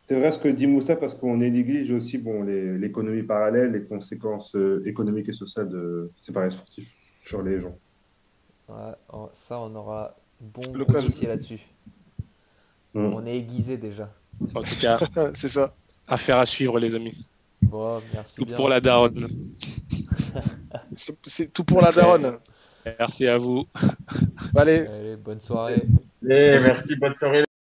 C'est vrai ce que dit Moussa parce qu'on néglige aussi l'économie parallèle, les conséquences économiques et sociales ces paris sportifs sur les gens. Ouais, ça, on aura bon dossier là-dessus. On est aiguisé déjà. En tout cas, c'est ça. Affaire à suivre, les amis. Bon, merci tout bien. Pour la daronne. C'est tout pour la daronne. Merci à vous. Allez, bonne soirée. Merci, bonne soirée.